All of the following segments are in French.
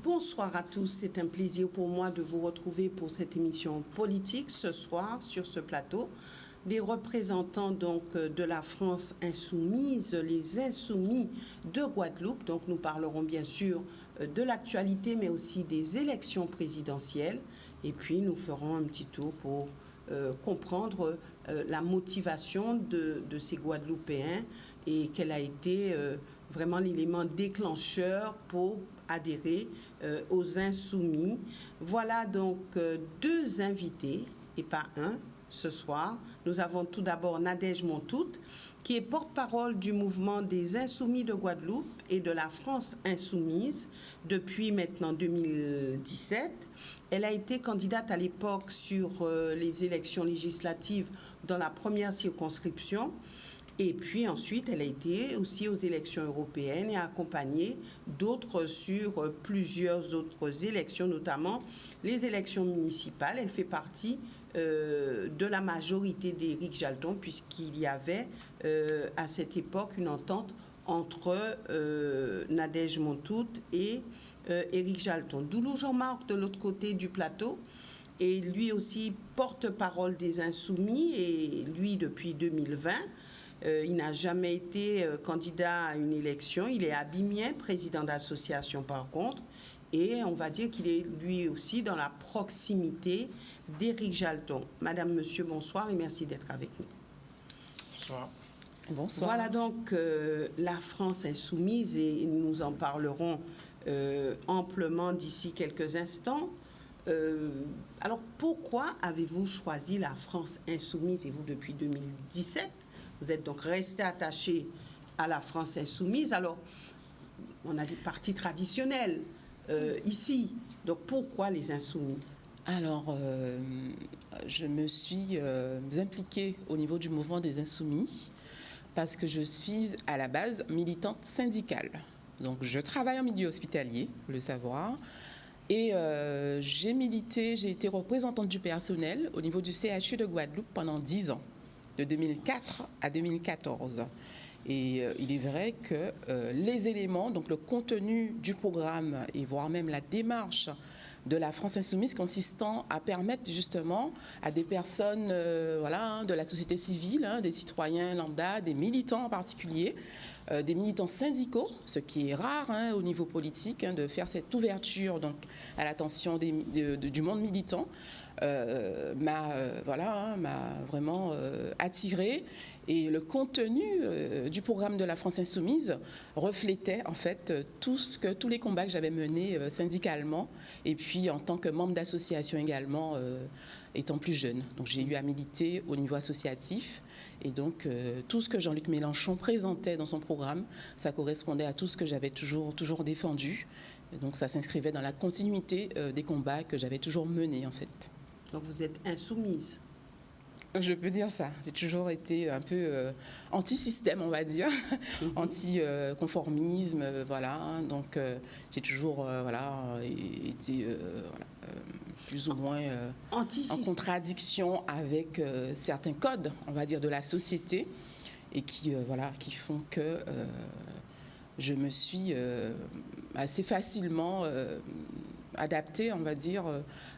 Bonsoir à tous, c'est un plaisir pour moi de vous retrouver pour cette émission politique ce soir sur ce plateau. Des représentants donc de la France insoumise, les insoumis de Guadeloupe. Donc nous parlerons bien sûr de l'actualité mais aussi des élections présidentielles. Et puis nous ferons un petit tour pour comprendre la motivation de ces Guadeloupéens et quel a été vraiment l'élément déclencheur pour adhérer aux insoumis. Voilà donc deux invités et pas un ce soir. Nous avons tout d'abord Nadège Montout, qui est porte-parole du mouvement des Insoumis de Guadeloupe et de la France insoumise depuis maintenant 2017. Elle a été candidate à l'époque sur les élections législatives dans la première circonscription. Et puis ensuite, elle a été aussi aux élections européennes et a accompagné d'autres sur plusieurs autres élections, notamment les élections municipales. Elle fait partie de la majorité d'Éric Jalton, puisqu'il y avait à cette époque une entente entre Nadège Montout et Éric Jalton. Doulou Jean-Marc de l'autre côté du plateau, et lui aussi porte-parole des Insoumis, et lui depuis 2020. Il n'a jamais été candidat à une élection. Il est abimien, président d'association par contre. Et on va dire qu'il est lui aussi dans la proximité d'Éric Jalton. Madame, monsieur, bonsoir et merci d'être avec nous. Bonsoir. Bonsoir. Voilà donc la France insoumise et nous en parlerons amplement d'ici quelques instants. Alors pourquoi avez-vous choisi la France insoumise et vous depuis 2017 ? Vous êtes donc resté attaché à la France insoumise. Alors, on a des partis traditionnels ici. Donc, pourquoi les insoumis ? Alors, je me suis impliquée au niveau du mouvement des insoumis parce que je suis à la base militante syndicale. Donc, je travaille en milieu hospitalier, faut le savoir. Et j'ai été représentante du personnel au niveau du CHU de Guadeloupe pendant 10 ans. De 2004 à 2014. Et il est vrai que les éléments, donc le contenu du programme et voire même la démarche de la France insoumise consistant à permettre justement à des personnes de la société civile, des citoyens lambda, des militants en particulier, des militants syndicaux, ce qui est rare au niveau politique, de faire cette ouverture donc, à l'attention du monde militant, m'a vraiment attiré. Et le contenu du programme de la France insoumise reflétait en fait tous les combats que j'avais menés syndicalement et puis en tant que membre d'association également étant plus jeune. Donc j'ai eu à militer au niveau associatif et donc tout ce que Jean-Luc Mélenchon présentait dans son programme, ça correspondait à tout ce que j'avais toujours défendu. Et donc ça s'inscrivait dans la continuité des combats que j'avais toujours menés en fait. Donc vous êtes insoumise ? Je peux dire ça. J'ai toujours été un peu anti-système, on va dire, anti-conformisme, voilà. Donc j'ai toujours été plus ou moins en contradiction avec certains codes, on va dire, de la société et qui font que je me suis assez facilement adaptée, on va dire,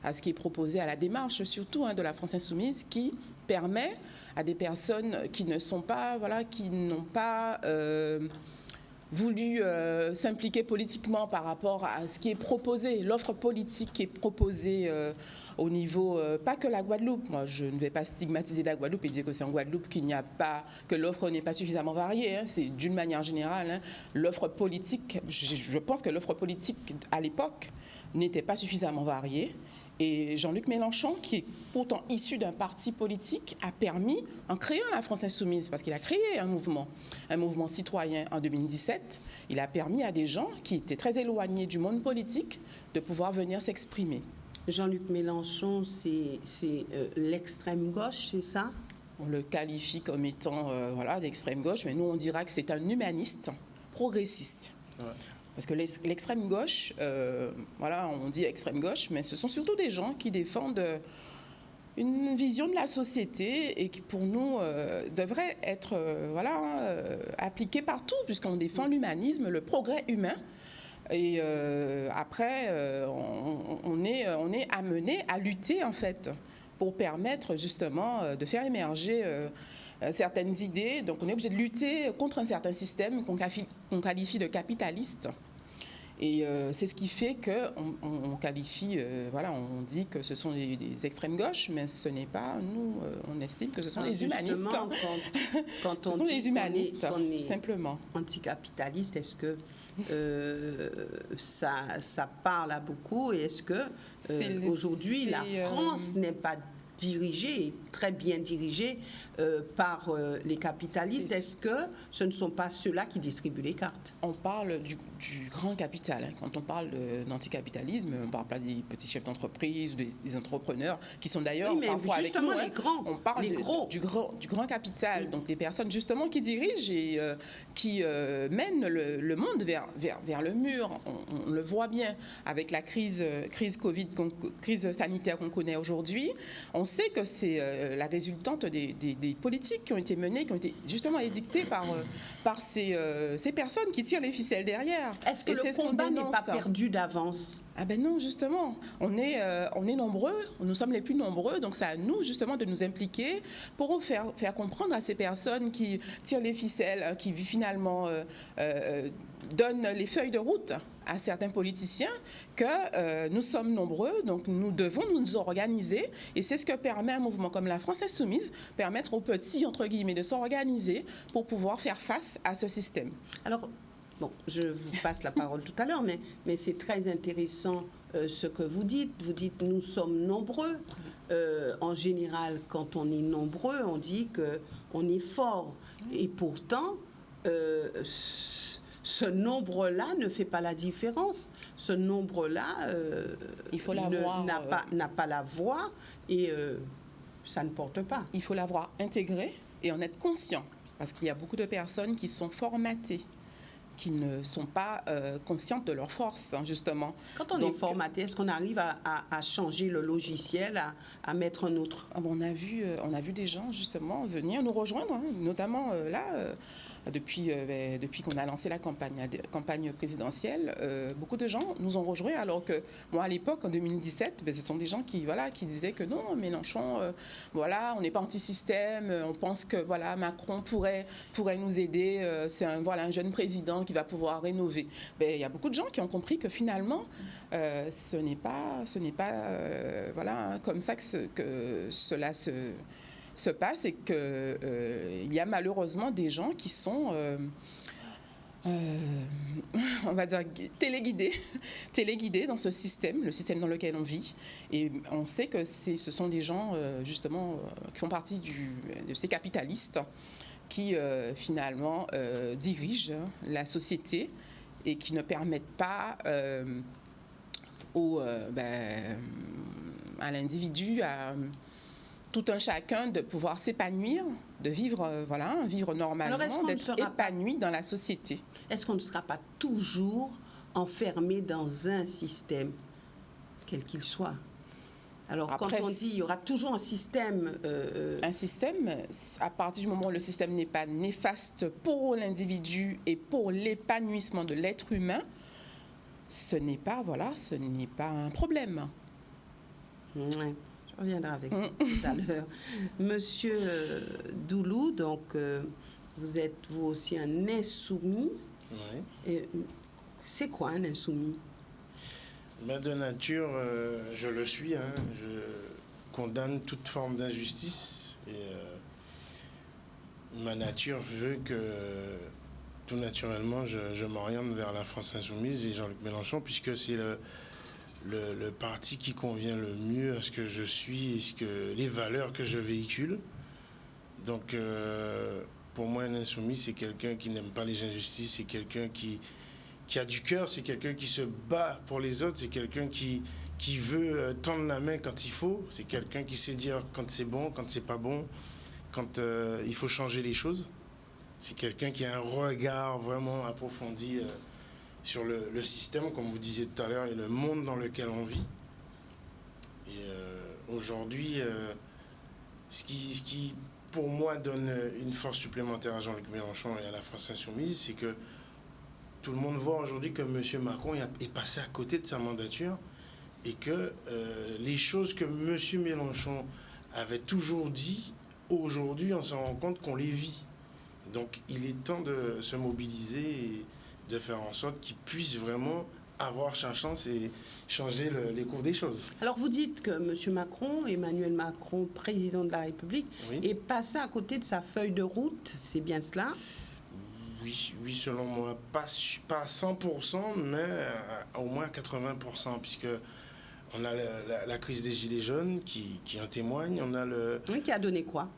à ce qui est proposé, à la démarche surtout de la France insoumise qui permet à des personnes qui ne sont pas, qui n'ont pas voulu s'impliquer politiquement par rapport à ce qui est proposé, l'offre politique qui est proposée au niveau, pas que la Guadeloupe. Moi, je ne vais pas stigmatiser la Guadeloupe et dire que c'est en Guadeloupe que l'offre n'est pas suffisamment variée. C'est d'une manière générale. L'offre politique, je pense que l'offre politique à l'époque n'était pas suffisamment variée. Et Jean-Luc Mélenchon, qui est pourtant issu d'un parti politique, a permis, en créant la France insoumise, parce qu'il a créé un mouvement citoyen en 2017, il a permis à des gens qui étaient très éloignés du monde politique de pouvoir venir s'exprimer. Jean-Luc Mélenchon, c'est l'extrême gauche, c'est ça ? On le qualifie comme étant d'extrême gauche, mais nous on dira que c'est un humaniste progressiste. Ouais. Parce que l'extrême gauche, on dit extrême gauche, mais ce sont surtout des gens qui défendent une vision de la société et qui, pour nous, devrait être appliquée partout, puisqu'on défend l'humanisme, le progrès humain, Et après, on est amené à lutter, en fait, pour permettre justement de faire émerger certaines idées. Donc on est obligé de lutter contre un certain système qu'on qualifie de capitaliste. Et c'est ce qui fait qu'on qualifie, voilà, on dit que ce sont des extrêmes gauches, mais ce n'est pas, nous, on estime que ce sont les humanistes. Quand ce on sont dit les humanistes, qu'on est simplement. Anticapitaliste, est-ce que ça parle à beaucoup, et est-ce que aujourd'hui la France n'est pas dirigée, très bien dirigée par les capitalistes? Est-ce que ce ne sont pas ceux-là qui distribuent les cartes? On parle du grand capital. Hein. Quand on parle d'anticapitalisme, on ne parle pas des petits chefs d'entreprise, des entrepreneurs, qui sont d'ailleurs parfois avec nous. Les grands, on parle du grand capital, oui. Donc des personnes justement qui dirigent et qui mènent le monde vers le mur. On le voit bien avec la crise Covid, crise sanitaire qu'on connaît aujourd'hui. On sait que c'est la résultante des politiques qui ont été menées, qui ont été justement édictées par ces personnes qui tirent les ficelles derrière. Est-ce que le combat n'est pas perdu d'avance? Ah ben non, justement. On est nombreux, nous sommes les plus nombreux, donc c'est à nous justement de nous impliquer pour faire comprendre à ces personnes qui tirent les ficelles, qui finalement donnent les feuilles de route à certains politiciens, que nous sommes nombreux, donc nous devons nous organiser, et c'est ce que permet un mouvement comme la France Insoumise, permettre aux petits, entre guillemets, de s'organiser pour pouvoir faire face à ce système. Alors, bon, je vous passe la parole tout à l'heure, mais c'est très intéressant ce que vous dites. Vous dites nous sommes nombreux. En général, quand on est nombreux, on dit qu'on est fort. Et pourtant, ce nombre-là ne fait pas la différence. Ce nombre-là n'a pas la voix et ça ne porte pas. Il faut l'avoir intégré et en être conscient. Parce qu'il y a beaucoup de personnes qui sont formatées, qui ne sont pas conscientes de leur force, hein, justement. Quand on est formaté, est-ce qu'on arrive à changer le logiciel, à mettre un autre? On a vu des gens, justement, venir nous rejoindre, hein, notamment depuis qu'on a lancé la campagne présidentielle, beaucoup de gens nous ont rejoints, alors que moi, à l'époque, en 2017, ce sont des gens qui disaient que non, Mélenchon, on n'est pas anti-système, on pense que Macron pourrait nous aider, c'est un jeune président qui va pouvoir rénover. Il y a beaucoup de gens qui ont compris que finalement, ce n'est pas comme ça que cela se passe, et qu'il y a malheureusement des gens qui sont, on va dire, téléguidés dans ce système, le système dans lequel on vit. Et on sait que ce sont des gens, justement, qui font partie de ces capitalistes qui, finalement, dirigent la société et qui ne permettent pas à l'individu, à tout un chacun, de pouvoir s'épanouir, de vivre, vivre normalement, d'être épanoui dans la société. Est-ce qu'on ne sera pas toujours enfermé dans un système, quel qu'il soit? Alors, après, quand on dit il y aura toujours un système... Un système, à partir du moment où le système n'est pas néfaste pour l'individu et pour l'épanouissement de l'être humain, ce n'est pas un problème. Ouais. Je reviendrai avec vous tout à l'heure. Monsieur Doulou, donc vous êtes vous aussi un insoumis. Oui. C'est quoi un insoumis? De nature, je le suis. Hein. Je condamne toute forme d'injustice. Et ma nature veut que, tout naturellement, je m'oriente vers la France Insoumise et Jean-Luc Mélenchon, puisque c'est le parti qui convient le mieux à ce que je suis et les valeurs que je véhicule. Donc, pour moi, un insoumis, c'est quelqu'un qui n'aime pas les injustices, c'est quelqu'un qui a du cœur, c'est quelqu'un qui se bat pour les autres, c'est quelqu'un qui veut tendre la main quand il faut, c'est quelqu'un qui sait dire quand c'est bon, quand c'est pas bon, quand il faut changer les choses. C'est quelqu'un qui a un regard vraiment approfondi sur le système, comme vous disiez tout à l'heure, et le monde dans lequel on vit. Et aujourd'hui, ce qui, pour moi, donne une force supplémentaire à Jean-Luc Mélenchon et à la France Insoumise, c'est que tout le monde voit aujourd'hui que M. Macron est passé à côté de sa mandature et que les choses que M. Mélenchon avait toujours dit, aujourd'hui, on se rend compte qu'on les vit. Donc, il est temps de se mobiliser et de faire en sorte qu'il puisse vraiment avoir sa chance et changer les cours des choses. Alors, vous dites que M. Macron, Emmanuel Macron, président de la République, Oui. est passé à côté de sa feuille de route, c'est bien cela? Oui, selon moi, pas à 100%, mais au moins à 80%, puisque on a la crise des Gilets jaunes qui en témoigne, on a le... Oui, qui a donné quoi?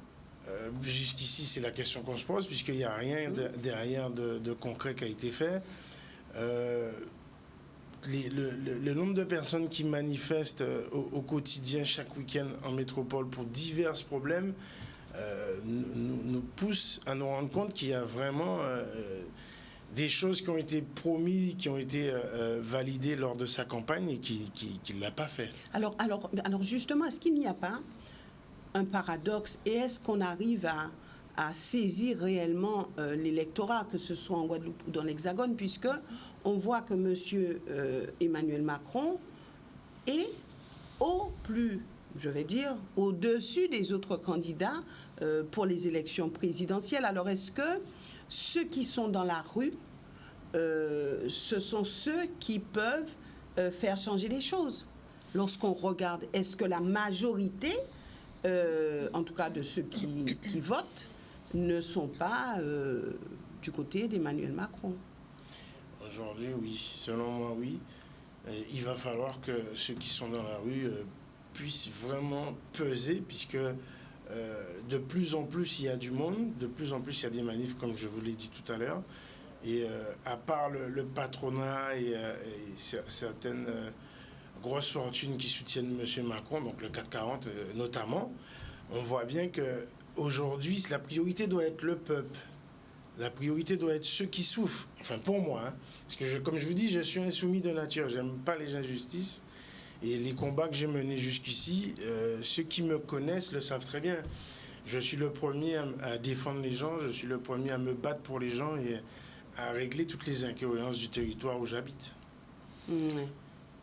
Jusqu'ici, c'est la question qu'on se pose, puisqu'il n'y a rien derrière de concret qui a été fait. Le nombre de personnes qui manifestent au quotidien, chaque week-end en métropole pour divers problèmes, nous pousse à nous rendre compte qu'il y a vraiment des choses qui ont été promises, qui ont été validées lors de sa campagne et qu'il ne l'a pas fait. Alors justement, est-ce qu'il n'y a pas un paradoxe et est-ce qu'on arrive à saisir réellement l'électorat, que ce soit en Guadeloupe ou dans l'Hexagone, puisque on voit que M. Emmanuel Macron est au-dessus des autres candidats pour les élections présidentielles. Alors est-ce que ceux qui sont dans la rue, ce sont ceux qui peuvent faire changer les choses? Lorsqu'on regarde, est-ce que la majorité, en tout cas de ceux qui votent, ne sont pas du côté d'Emmanuel Macron? Aujourd'hui, oui. Selon moi, oui. Il va falloir que ceux qui sont dans la rue puissent vraiment peser, puisque de plus en plus, il y a du monde, de plus en plus, il y a des manifs, comme je vous l'ai dit tout à l'heure. Et à part le patronat et certaines grosses fortunes qui soutiennent M. Macron, donc le 440 notamment, on voit bien qu'aujourd'hui, la priorité doit être le peuple. La priorité doit être ceux qui souffrent. Enfin, pour moi, hein. Parce que, comme je vous dis, je suis insoumis de nature. J'aime pas les injustices. Et les combats que j'ai menés jusqu'ici, ceux qui me connaissent le savent très bien. Je suis le premier à défendre les gens. Je suis le premier à me battre pour les gens et à régler toutes les incohérences du territoire où j'habite.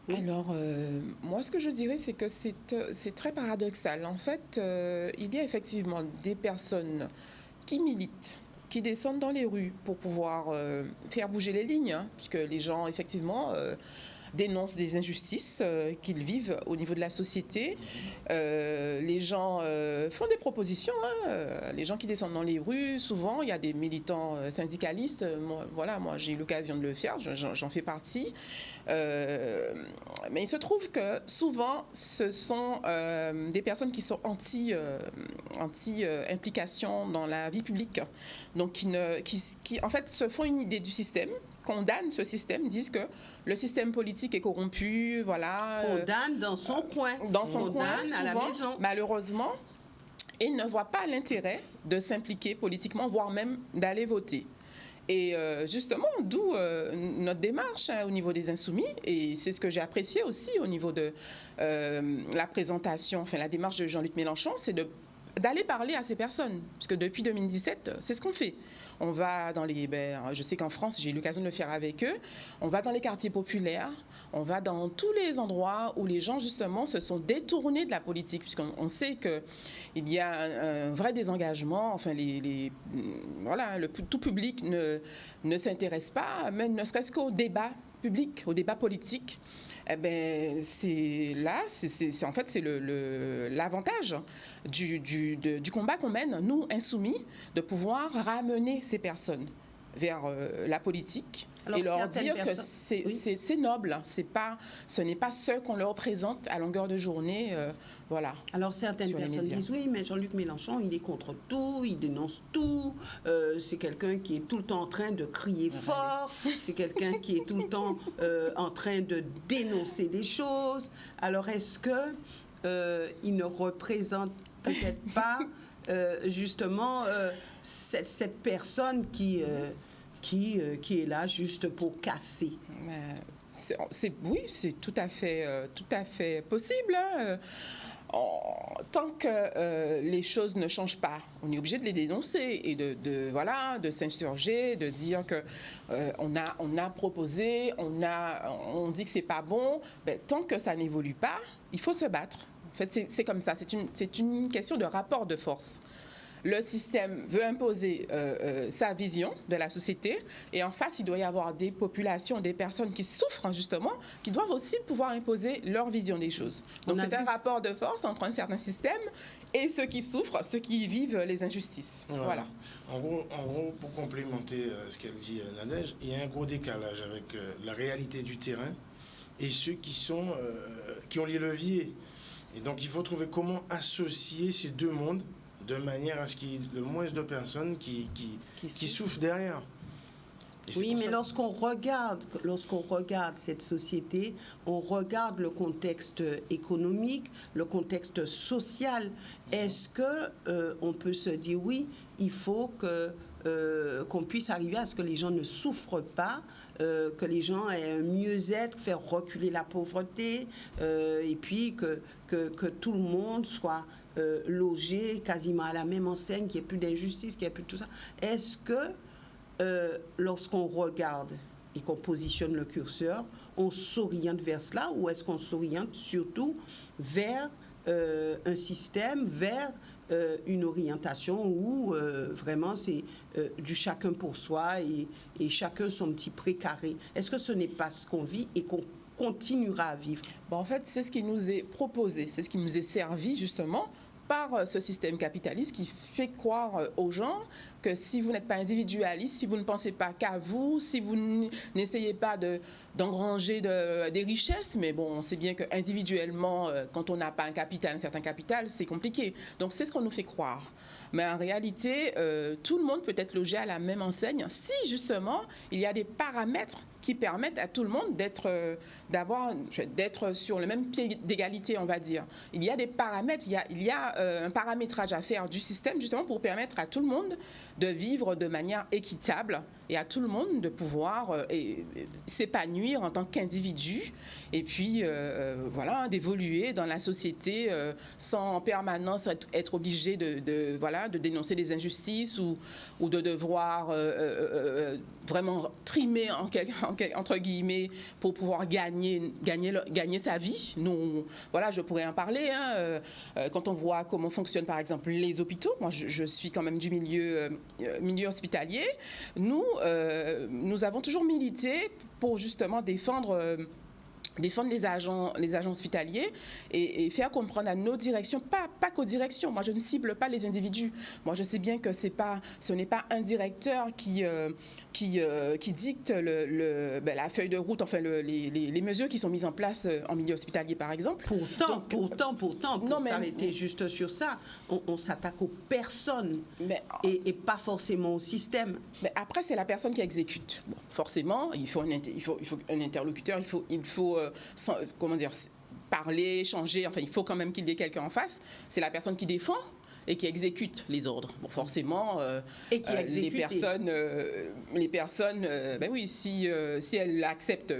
Alors, moi, ce que je dirais, c'est que c'est très paradoxal. En fait, il y a effectivement des personnes qui militent, qui descendent dans les rues pour pouvoir faire bouger les lignes, hein, puisque les gens, effectivement, dénoncent des injustices qu'ils vivent au niveau de la société. Les gens font des propositions. Hein, les gens qui descendent dans les rues, souvent, il y a des militants syndicalistes. Moi, j'ai eu l'occasion de le faire, j'en fais partie. Mais il se trouve que souvent, ce sont des personnes qui sont anti-implication dans la vie publique. Donc, qui, en fait, se font une idée du système, condamnent ce système, disent que le système politique est corrompu, voilà. Condamne dans son coin. Dans son coin, à la souvent, maison. malheureusement, et ne voient pas l'intérêt de s'impliquer politiquement, voire même d'aller voter. Et justement, d'où notre démarche au niveau des Insoumis, et c'est ce que j'ai apprécié aussi au niveau de la présentation, enfin la démarche de Jean-Luc Mélenchon, c'est d'aller parler à ces personnes, puisque depuis 2017, c'est ce qu'on fait. On va dans je sais qu'en France, j'ai eu l'occasion de le faire avec eux, on va dans les quartiers populaires, on va dans tous les endroits où les gens, justement, se sont détournés de la politique, puisqu'on sait qu'il y a un vrai désengagement, enfin, le tout public ne s'intéresse pas, même ne serait-ce qu'au débat public, au débat politique. Eh ben, c'est l'avantage du combat qu'on mène, nous, insoumis, de pouvoir ramener ces personnes vers la politique. Alors, et leur dire que c'est noble, ce n'est pas ce qu'on leur présente à longueur de journée. Voilà. Alors certaines personnes disent oui, mais Jean-Luc Mélenchon, il est contre tout, il dénonce tout, c'est quelqu'un qui est tout le temps en train de crier fort, c'est quelqu'un qui est tout le temps en train de dénoncer des choses. Alors est-ce que il ne représente peut-être pas justement cette personne qui est là juste pour casser? Oui, c'est tout à fait possible. Hein. tant que les choses ne changent pas, on est obligé de les dénoncer et de s'insurger, de dire que on a proposé, on dit que c'est pas bon. Ben, tant que ça n'évolue pas, il faut se battre. En fait, c'est comme ça. C'est une question de rapport de force. Le système veut imposer sa vision de la société et en face, il doit y avoir des populations, des personnes qui souffrent justement, qui doivent aussi pouvoir imposer leur vision des choses. Donc c'est un rapport de force entre un certain système et ceux qui souffrent, ceux qui vivent les injustices. Voilà. En gros, pour complémenter ce qu'elle dit, Nadège, il y a un gros décalage avec la réalité du terrain et ceux qui ont les leviers. Et donc il faut trouver comment associer ces deux mondes de manière à ce qu'il y ait le moins de personnes qui souffrent derrière. Oui, mais lorsqu'on regarde cette société, on regarde le contexte économique, le contexte social. Est-ce que on peut se dire oui, il faut qu'on puisse arriver à ce que les gens ne souffrent pas, que les gens aient un mieux-être, faire reculer la pauvreté, et puis que tout le monde soit logé quasiment à la même enseigne, qu'il n'y ait plus d'injustice, qu'il n'y ait plus tout ça. Est-ce que lorsqu'on regarde et qu'on positionne le curseur, on s'oriente vers cela, ou est-ce qu'on s'oriente surtout vers un système, vers une orientation où vraiment c'est du chacun pour soi et chacun son petit précaré? Est-ce que ce n'est pas ce qu'on vit et qu'on continuera à vivre? En fait, c'est ce qui nous est proposé, c'est ce qui nous est servi justement par ce système capitaliste qui fait croire aux gens que si vous n'êtes pas individualiste, si vous ne pensez pas qu'à vous, si vous n'essayez pas d'engranger des richesses, mais bon, on sait bien qu'individuellement, quand on n'a pas un certain capital, c'est compliqué. Donc c'est ce qu'on nous fait croire. Mais en réalité, tout le monde peut être logé à la même enseigne si justement il y a des paramètres qui permettent à tout le monde d'être sur le même pied d'égalité, on va dire. Il y a des paramètres, il y a un paramétrage à faire du système justement pour permettre à tout le monde de vivre de manière équitable et à tout le monde de pouvoir s'épanouir en tant qu'individu et puis d'évoluer dans la société sans en permanence être obligé de dénoncer des injustices ou de devoir vraiment trimer entre guillemets pour pouvoir gagner sa vie. Nous, je pourrais en parler. Quand on voit comment fonctionnent par exemple les hôpitaux, moi je suis quand même du milieu hospitalier. Nous avons toujours milité pour justement défendre les agents hospitaliers et faire comprendre à nos directions, pas qu'aux directions. Moi, je ne cible pas les individus. Moi, je sais bien que ce n'est pas un directeur qui dicte la feuille de route, enfin les mesures qui sont mises en place en milieu hospitalier, par exemple. Pourtant, pour s'arrêter juste sur ça, on s'attaque aux personnes et pas forcément au système. Mais après, c'est la personne qui exécute. Bon, forcément, il faut un interlocuteur, il faut parler, échanger, enfin, il faut quand même qu'il y ait quelqu'un en face. C'est la personne qui défend et qui exécute les ordres. Bon, forcément, et qui les personnes, si elles acceptent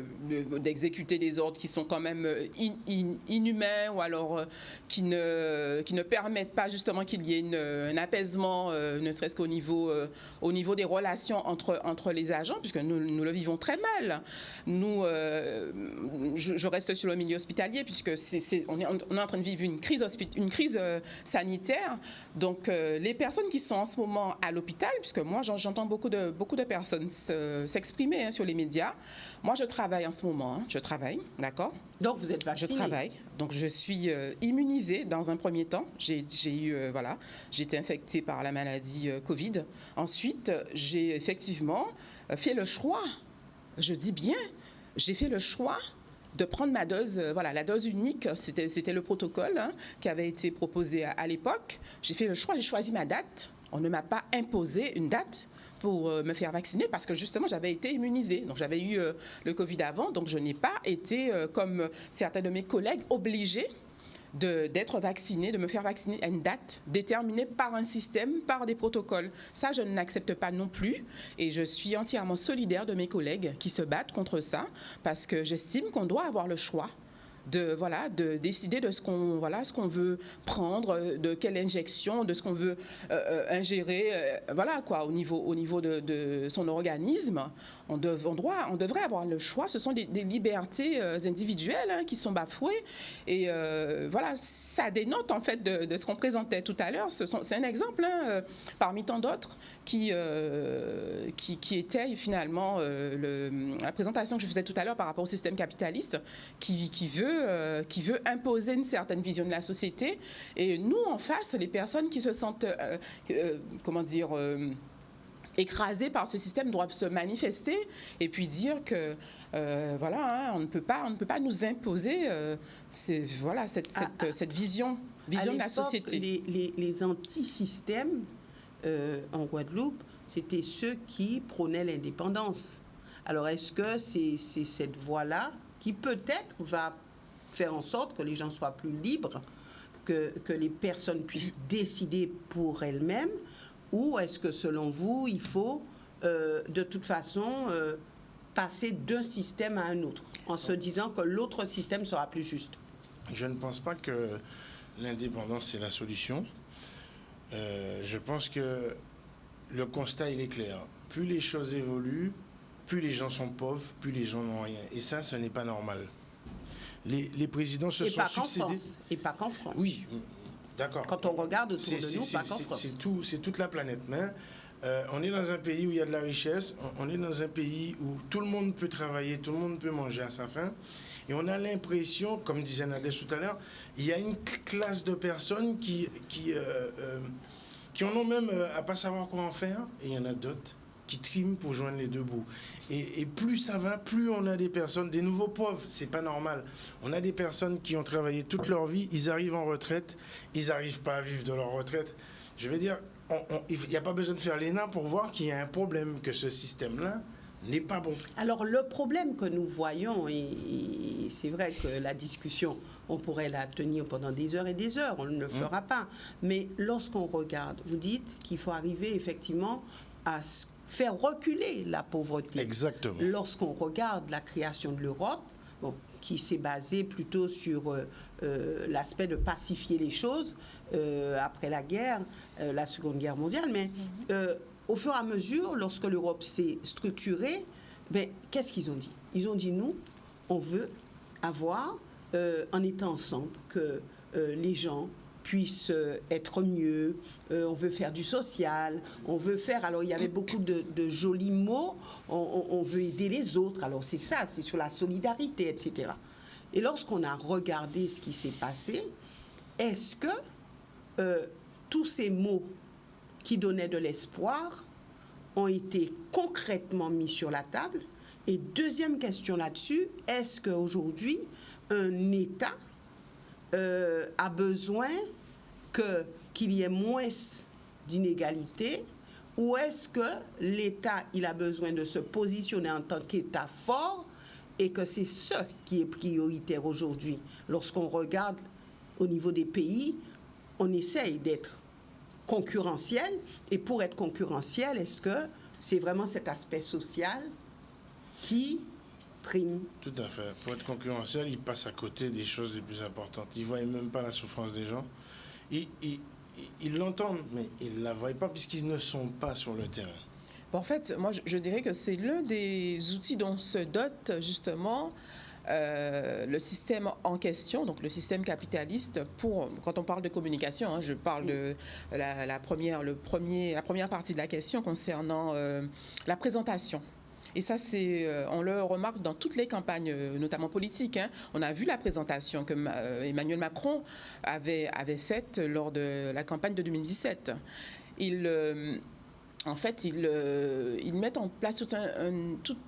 d'exécuter des ordres qui sont quand même inhumains ou alors qui ne permettent pas justement qu'il y ait un apaisement, ne serait-ce qu'au niveau des relations entre les agents, puisque nous le vivons très mal. Je reste sur le milieu hospitalier puisque on est en train de vivre une crise sanitaire. Donc, les personnes qui sont en ce moment à l'hôpital, puisque moi, j'entends beaucoup de personnes s'exprimer sur les médias. Moi, je travaille en ce moment. Je travaille, d'accord? Donc, vous êtes vaccinée? Je travaille. Donc, je suis immunisée dans un premier temps. J'ai été infectée par la maladie Covid. Ensuite, j'ai effectivement fait le choix. Je dis bien, j'ai fait le choix de prendre ma dose, la dose unique, c'était le protocole qui avait été proposé à l'époque. J'ai fait le choix, j'ai choisi ma date. On ne m'a pas imposé une date pour me faire vacciner parce que justement j'avais été immunisée. Donc j'avais eu le Covid avant, donc je n'ai pas été, comme certains de mes collègues, obligée d'être vaccinée, de me faire vacciner à une date déterminée par un système, par des protocoles. Ça, je ne l'accepte pas non plus et je suis entièrement solidaire de mes collègues qui se battent contre ça parce que j'estime qu'on doit avoir le choix de décider de ce qu'on veut prendre, de quelle injection, de ce qu'on veut ingérer, au niveau de son organisme. On devrait avoir le choix. Ce sont des libertés individuelles qui sont bafouées. Et ça dénote en fait de ce qu'on présentait tout à l'heure. C'est un exemple parmi tant d'autres qui était finalement la présentation que je faisais tout à l'heure par rapport au système capitaliste qui veut imposer une certaine vision de la société. Et nous, en face, les personnes qui se sentent, écrasées par ce système doivent se manifester et puis dire que on ne peut pas nous imposer cette vision de la société. Les anti-systèmes en Guadeloupe, c'était ceux qui prônaient l'indépendance. Alors, est-ce que c'est cette voie-là qui peut-être va faire en sorte que les gens soient plus libres, que les personnes puissent décider pour elles-mêmes, ou est-ce que selon vous, il faut de toute façon passer d'un système à un autre, en se disant que l'autre système sera plus juste? Je ne pense pas que l'indépendance c'est la solution. Je pense que le constat il est clair. Plus les choses évoluent, plus les gens sont pauvres, plus les gens n'ont rien. Et ça, ce n'est pas normal. Les présidents se sont succédés. Et pas qu'en France. Oui, d'accord. Quand on regarde autour de nous, pas qu'en France. C'est toute la planète. Mais on est dans un pays où il y a de la richesse. On est dans un pays où tout le monde peut travailler, tout le monde peut manger à sa faim. Et on a l'impression, comme disait Nadège tout à l'heure, il y a une classe de personnes qui en ont même à pas savoir quoi en faire. Et il y en a d'autres qui triment pour joindre les deux bouts. Et plus ça va, plus on a des personnes, des nouveaux pauvres, c'est pas normal. On a des personnes qui ont travaillé toute leur vie, ils arrivent en retraite, ils n'arrivent pas à vivre de leur retraite. Je veux dire, il n'y a pas besoin de faire l'ENA pour voir qu'il y a un problème, que ce système-là n'est pas bon. Alors le problème que nous voyons, et c'est vrai que la discussion, on pourrait la tenir pendant des heures et des heures, on ne le fera pas. Mais lorsqu'on regarde, vous dites qu'il faut arriver effectivement à faire reculer la pauvreté. Exactement. Lorsqu'on regarde la création de l'Europe, qui s'est basée plutôt sur l'aspect de pacifier les choses après la guerre, la Seconde Guerre mondiale, mais au fur et à mesure, lorsque l'Europe s'est structurée, qu'est-ce qu'ils ont dit? Ils ont dit, nous, on veut avoir, en étant ensemble, que les gens puissent être mieux, on veut faire du social, on veut faire... Alors, il y avait beaucoup de jolis mots, on veut aider les autres, alors c'est ça, c'est sur la solidarité, etc. Et lorsqu'on a regardé ce qui s'est passé, est-ce que tous ces mots qui donnaient de l'espoir ont été concrètement mis sur la table? Et deuxième question là-dessus, est-ce qu'aujourd'hui, un État a besoin qu'il y ait moins d'inégalités, ou est-ce que l'État il a besoin de se positionner en tant qu'État fort et que c'est ce qui est prioritaire aujourd'hui? Lorsqu'on regarde au niveau des pays, on essaye d'être concurrentiel, et pour être concurrentiel, est-ce que c'est vraiment cet aspect social qui prime? Tout à fait. Pour être concurrentiel, il passe à côté des choses les plus importantes. Il ne voit même pas la souffrance des gens. Ils l'entendent, mais ils ne la voient pas puisqu'ils ne sont pas sur le terrain. En fait, moi, je dirais que c'est l'un des outils dont se dote justement le système en question, donc le système capitaliste. Quand on parle de communication, je parle de la première partie de la question concernant la présentation. Et ça, on le remarque dans toutes les campagnes, notamment politiques. On a vu la présentation que Emmanuel Macron avait faite lors de la campagne de 2017. Ils mettent en place tout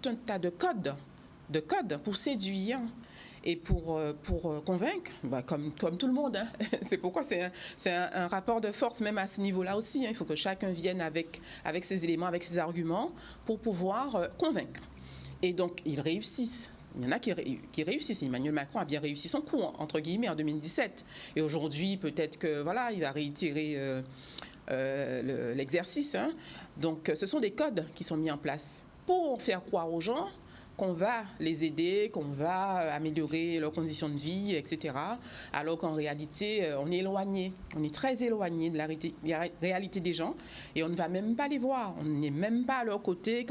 un tas de codes pour séduire et pour convaincre, comme tout le monde. C'est pourquoi c'est un rapport de force, même à ce niveau-là aussi. Il faut que chacun vienne avec ses éléments, avec ses arguments, pour pouvoir convaincre. Et donc, ils réussissent. Il y en a qui réussissent. Emmanuel Macron a bien réussi son coup, entre guillemets, en 2017. Et aujourd'hui, peut-être que il va réitérer l'exercice. Donc, ce sont des codes qui sont mis en place pour faire croire aux gens qu'on va les aider, qu'on va améliorer leurs conditions de vie, etc. Alors qu'en réalité, on est éloigné, on est très éloigné de la réalité des gens et on ne va même pas les voir. On n'est même pas à leur côté,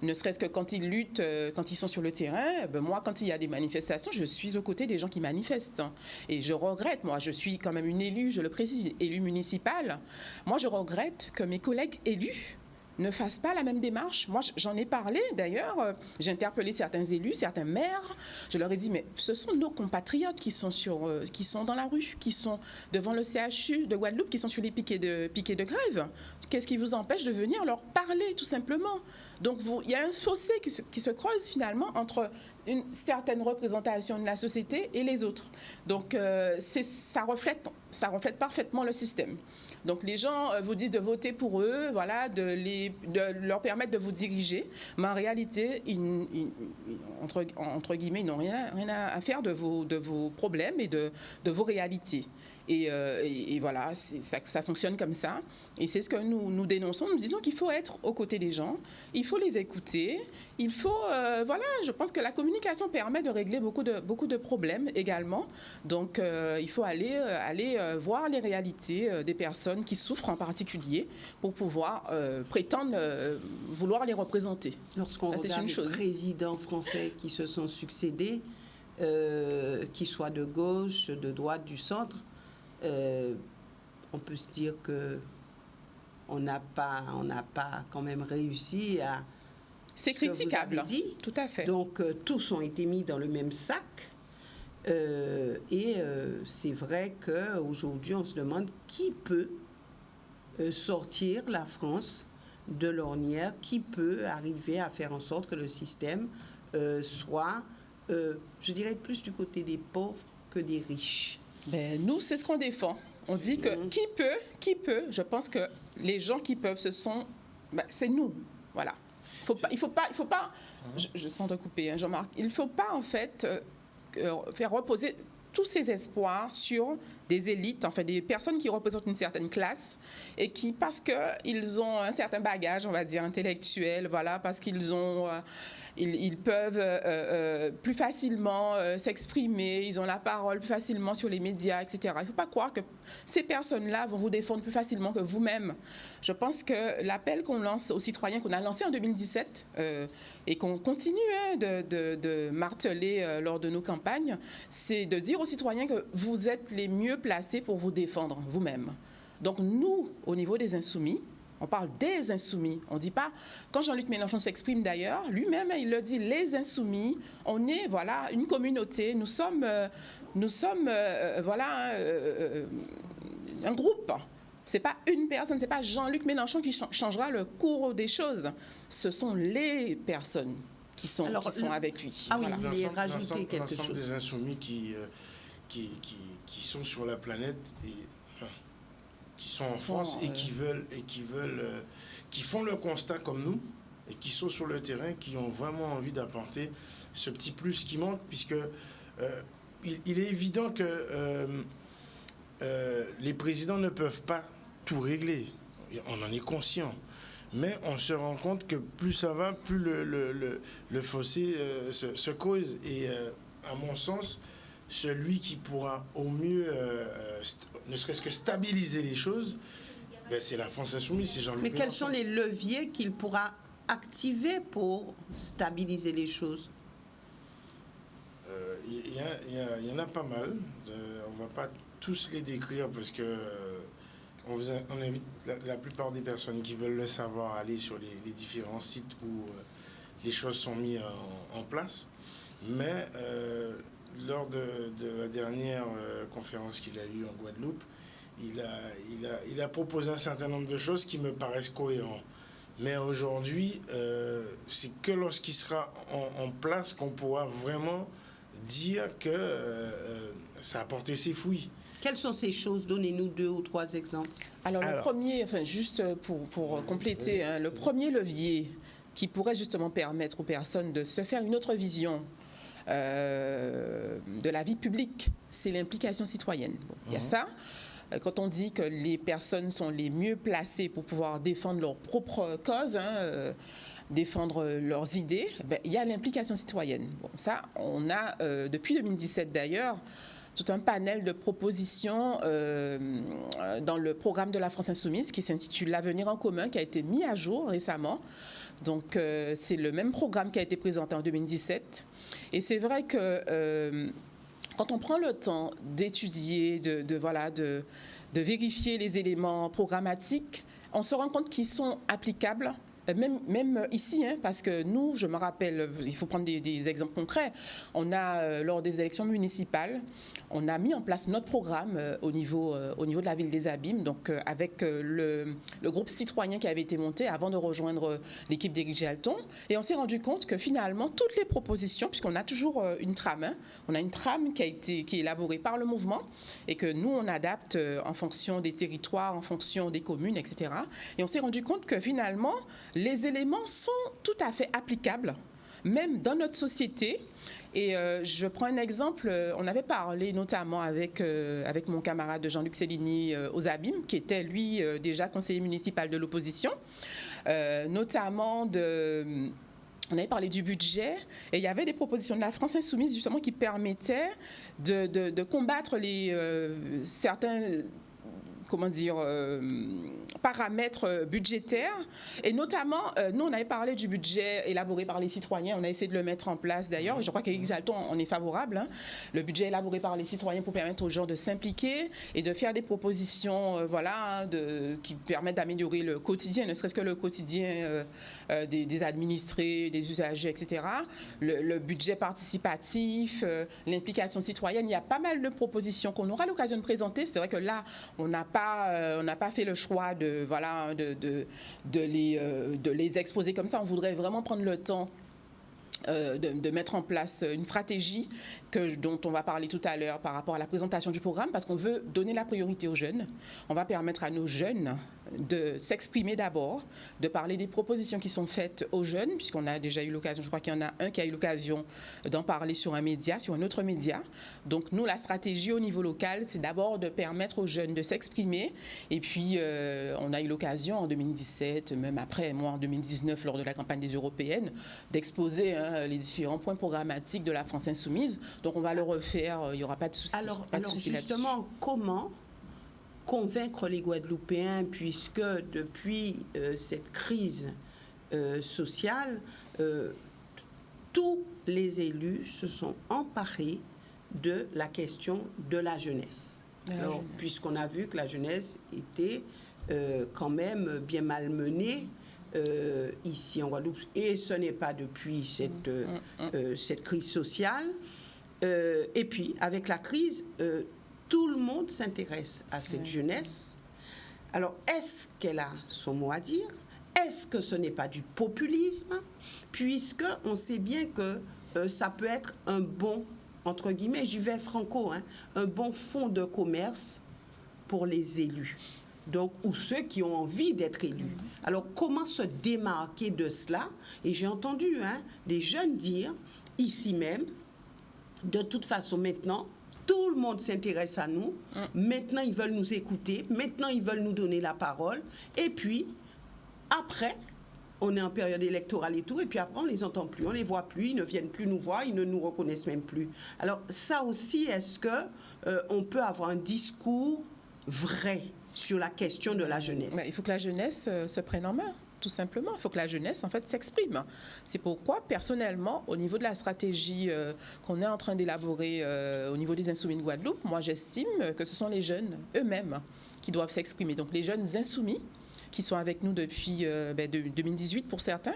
ne serait-ce que quand ils luttent, quand ils sont sur le terrain. Moi, quand il y a des manifestations, je suis aux côtés des gens qui manifestent. Et je regrette, moi, je suis quand même une élue, je le précise, élue municipale. Moi, je regrette que mes collègues élus ne fassent pas la même démarche. Moi, j'en ai parlé d'ailleurs. J'ai interpellé certains élus, certains maires. Je leur ai dit, mais ce sont nos compatriotes qui sont dans la rue, qui sont devant le CHU de Guadeloupe, qui sont sur les piquets de grève. Qu'est-ce qui vous empêche de venir leur parler, tout simplement? Donc, il y a un fossé qui se creuse finalement entre une certaine représentation de la société et les autres. Donc, ça reflète parfaitement le système. Donc les gens vous disent de voter pour eux, voilà, de leur permettre de vous diriger, mais en réalité, entre guillemets, ils n'ont rien à faire de vos problèmes et de vos réalités. Et voilà, ça fonctionne comme ça. Et c'est ce que nous dénonçons. Nous disons qu'il faut être aux côtés des gens, il faut les écouter, il faut... voilà, je pense que la communication permet de régler beaucoup de problèmes également. Donc, il faut aller voir les réalités des personnes qui souffrent en particulier pour pouvoir prétendre vouloir les représenter. Lorsqu'on regarde les présidents français qui se sont succédés, qu'ils soient de gauche, de droite, du centre, on peut se dire que on n'a pas quand même réussi à... C'est critiquable, tout à fait. Donc, tous ont été mis dans le même sac. C'est vrai qu'aujourd'hui, on se demande qui peut sortir la France de l'ornière, qui peut arriver à faire en sorte que le système soit, je dirais, plus du côté des pauvres que des riches. Ben, nous, c'est ce qu'on défend. On dit que qui peut, je pense que les gens qui peuvent, c'est nous. Voilà. Il faut pas je sens de couper, hein, Jean-Marc, il ne faut pas en fait faire reposer tous ces espoirs sur des élites, enfin des personnes qui représentent une certaine classe et qui, parce qu'ils ont un certain bagage, on va dire, intellectuel, voilà, parce qu'ils ont... Ils peuvent plus facilement s'exprimer, ils ont la parole plus facilement sur les médias, etc. Il ne faut pas croire que ces personnes-là vont vous défendre plus facilement que vous-même. Je pense que l'appel qu'on lance aux citoyens, qu'on a lancé en 2017 et qu'on continue de marteler lors de nos campagnes, c'est de dire aux citoyens que vous êtes les mieux placés pour vous défendre vous-même. Donc nous, au niveau des Insoumis, on parle des Insoumis. On ne dit pas, quand Jean-Luc Mélenchon s'exprime d'ailleurs, lui-même, il le dit, les Insoumis, on est, voilà, une communauté, nous sommes voilà, un groupe. Ce n'est pas une personne, ce n'est pas Jean-Luc Mélenchon qui changera le cours des choses. Ce sont les personnes qui sont avec lui. Ah oui, voilà. Il rajouter quelque chose. L'ensemble des Insoumis qui sont sur la planète et... qui sont en France et qui font le constat comme nous et qui sont sur le terrain, qui ont vraiment envie d'apporter ce petit plus qui manque, puisque il est évident que les présidents ne peuvent pas tout régler. On en est conscient. Mais on se rend compte que plus ça va, plus le fossé se creuse. Et à mon sens, celui qui pourra au mieux, ne serait-ce que stabiliser les choses, c'est la France Insoumise, c'est Jean-Luc Mélenchon. Mais quels sont les leviers qu'il pourra activer pour stabiliser les choses? Il y en a pas mal. On ne va pas tous les décrire parce que on invite la plupart des personnes qui veulent le savoir à aller sur les différents sites où les choses sont mises en place. Mais lors de la dernière conférence qu'il a eue en Guadeloupe, il a proposé un certain nombre de choses qui me paraissent cohérentes. Mais aujourd'hui, c'est que lorsqu'il sera en place qu'on pourra vraiment dire que ça a porté ses fruits. Quelles sont ces choses? Donnez-nous 2 ou 3 exemples. Alors, le premier, enfin, juste pour compléter, hein, le premier levier qui pourrait justement permettre aux personnes de se faire une autre vision de la vie publique, c'est l'implication citoyenne. Bon, il y a ça. Quand on dit que les personnes sont les mieux placées pour pouvoir défendre leur propre cause, hein, défendre leurs idées, il y a l'implication citoyenne. Bon, ça, on a, depuis 2017 d'ailleurs, tout un panel de propositions dans le programme de la France Insoumise qui s'intitule L'avenir en commun, qui a été mis à jour récemment. Donc, c'est le même programme qui a été présenté en 2017. Et c'est vrai que quand on prend le temps d'étudier, de vérifier les éléments programmatiques, on se rend compte qu'ils sont applicables. Même ici, parce que nous, je me rappelle, il faut prendre des exemples concrets. On a, lors des élections municipales, on a mis en place notre programme au niveau de la ville des Abîmes, donc avec le groupe citoyen qui avait été monté avant de rejoindre l'équipe d'Éric Géalton. Et on s'est rendu compte que finalement, toutes les propositions, puisqu'on a toujours une trame, on a une trame qui est élaborée par le mouvement et que nous, on adapte en fonction des territoires, en fonction des communes, etc. Et on s'est rendu compte que finalement, les éléments sont tout à fait applicables, même dans notre société. Et je prends un exemple, on avait parlé notamment avec mon camarade Jean-Luc Cellini aux Abîmes, qui était lui déjà conseiller municipal de l'opposition, notamment on avait parlé du budget et il y avait des propositions de la France Insoumise justement qui permettaient de combattre certains paramètres budgétaires. Et notamment, nous, on avait parlé du budget élaboré par les citoyens. On a essayé de le mettre en place d'ailleurs. Et je crois qu'Éric Géalton en est favorable. Le budget élaboré par les citoyens pour permettre aux gens de s'impliquer et de faire des propositions qui permettent d'améliorer le quotidien, ne serait-ce que le quotidien des administrés, des usagers, etc. Le budget participatif, l'implication citoyenne. Il y a pas mal de propositions qu'on aura l'occasion de présenter. C'est vrai que là, on n'a pas fait le choix de les exposer comme ça. On voudrait vraiment prendre le temps de mettre en place une stratégie dont on va parler tout à l'heure par rapport à la présentation du programme, parce qu'on veut donner la priorité aux jeunes. On va permettre à nos jeunes de s'exprimer d'abord, de parler des propositions qui sont faites aux jeunes, puisqu'on a déjà eu l'occasion, je crois qu'il y en a un qui a eu l'occasion d'en parler sur un média, sur un autre média. Donc nous, la stratégie au niveau local, c'est d'abord de permettre aux jeunes de s'exprimer. Et puis, on a eu l'occasion en 2017, même après, moi en 2019, lors de la campagne des Européennes, d'exposer les différents points programmatiques de la France Insoumise. Donc on va le refaire, il n'y aura pas de souci. Alors justement, comment convaincre les Guadeloupéens, puisque depuis cette crise sociale, tous les élus se sont emparés de la question de la jeunesse. Alors, puisqu'on a vu que la jeunesse était quand même bien malmenée ici en Guadeloupe, et ce n'est pas depuis cette crise sociale. Et puis, avec la crise, tout le monde s'intéresse à cette jeunesse. Alors, est-ce qu'elle a son mot à dire? Est-ce que ce n'est pas du populisme? Puisqu'on sait bien que ça peut être un bon, entre guillemets, j'y vais franco, un bon fonds de commerce pour les élus. Donc, ou ceux qui ont envie d'être élus. Alors, comment se démarquer de cela? Et j'ai entendu des jeunes dire, ici même, de toute façon, maintenant, tout le monde s'intéresse à nous. Maintenant, ils veulent nous écouter. Maintenant, ils veulent nous donner la parole. Et puis, après, on est en période électorale et tout. Et puis après, on ne les entend plus, on ne les voit plus. Ils ne viennent plus nous voir, ils ne nous reconnaissent même plus. Alors, ça aussi, est-ce qu'on peut avoir un discours vrai sur la question de la jeunesse? Il faut que la jeunesse se prenne en main. Tout simplement, il faut que la jeunesse, en fait, s'exprime. C'est pourquoi, personnellement, au niveau de la stratégie qu'on est en train d'élaborer au niveau des Insoumis de Guadeloupe, moi, j'estime que ce sont les jeunes eux-mêmes qui doivent s'exprimer. Donc, les jeunes insoumis qui sont avec nous depuis 2018 pour certains,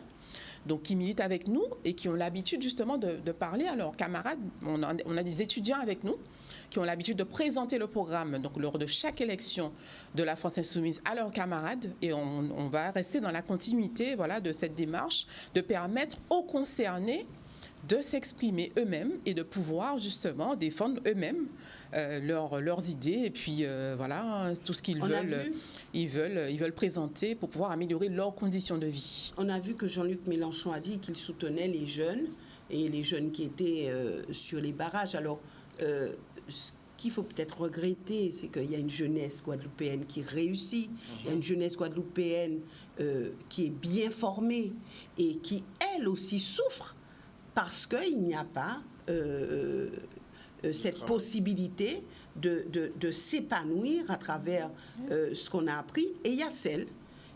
donc qui militent avec nous et qui ont l'habitude, justement, de parler à leurs camarades. On a des étudiants avec nous qui ont l'habitude de présenter le programme donc lors de chaque élection de la France Insoumise à leurs camarades, et on va rester dans la continuité de cette démarche de permettre aux concernés de s'exprimer eux-mêmes et de pouvoir justement défendre eux-mêmes leurs idées et puis tout ce qu'ils veulent. Ils veulent présenter pour pouvoir améliorer leurs conditions de vie. On a vu que Jean-Luc Mélenchon a dit qu'il soutenait les jeunes et les jeunes qui étaient sur les barrages. Alors, ce qu'il faut peut-être regretter, c'est qu'il y a une jeunesse guadeloupéenne qui réussit, il y a une jeunesse guadeloupéenne qui est bien formée et qui, elle aussi, souffre parce qu'il n'y a pas cette possibilité de s'épanouir à travers ce qu'on a appris. Et il y a celle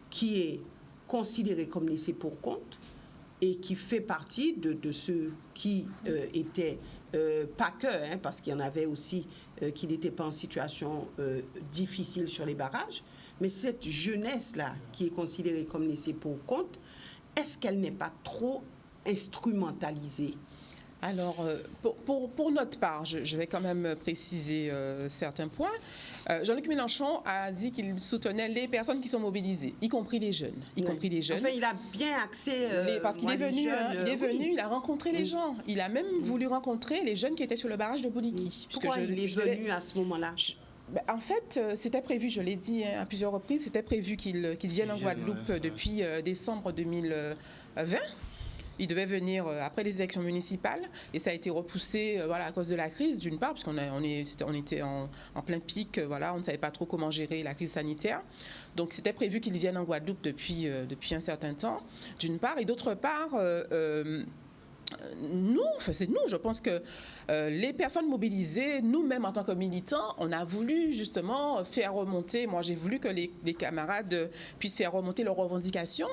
qui est considérée comme laissée pour compte et qui fait partie de ceux qui étaient, pas que, parce qu'il y en avait aussi qui n'étaient pas en situation difficile sur les barrages, mais cette jeunesse-là qui est considérée comme laissée pour compte, est-ce qu'elle n'est pas trop instrumentalisée? Alors, pour notre part, je vais quand même préciser certains points. Jean-Luc Mélenchon a dit qu'il soutenait les personnes qui sont mobilisées, y compris les jeunes. Enfin, il a bien axé... parce qu'il est venu, il a rencontré les gens. Il a même voulu rencontrer les jeunes qui étaient sur le barrage de Bouliki. Pourquoi il est venu à ce moment-là? En fait, c'était prévu, je l'ai dit à plusieurs reprises, c'était prévu qu'il vienne en Guadeloupe depuis décembre 2020. Il devait venir après les élections municipales et ça a été repoussé à cause de la crise, d'une part, parce qu'on était en plein pic, on ne savait pas trop comment gérer la crise sanitaire. Donc c'était prévu qu'il vienne en Guadeloupe depuis un certain temps, d'une part. Et d'autre part, je pense que les personnes mobilisées, nous-mêmes en tant que militants, on a voulu justement faire remonter, moi j'ai voulu que les camarades puissent faire remonter leurs revendications.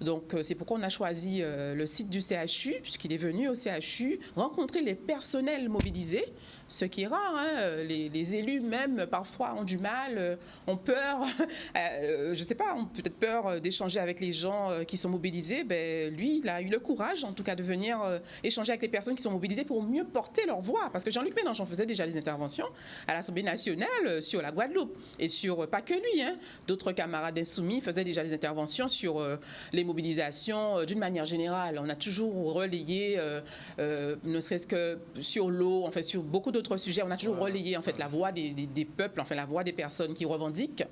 Donc c'est pourquoi on a choisi le site du CHU, puisqu'il est venu au CHU rencontrer les personnels mobilisés, ce qui est rare. Les élus même parfois ont du mal, ont peur, je ne sais pas, ont peut-être peur d'échanger avec les gens qui sont mobilisés. Lui, il a eu le courage en tout cas de venir échanger avec les personnes qui sont mobilisées pour mieux porter leur voix. Parce que Jean-Luc Mélenchon faisait déjà des interventions à l'Assemblée nationale sur la Guadeloupe et sur, pas que lui, d'autres camarades insoumis faisaient déjà des interventions sur les mobilisations d'une manière générale. On a toujours relayé, ne serait-ce que sur l'eau, en fait, sur beaucoup d'autres sujets, on a toujours relayé en fait la voix des peuples, enfin la voix des personnes qui revendiquent.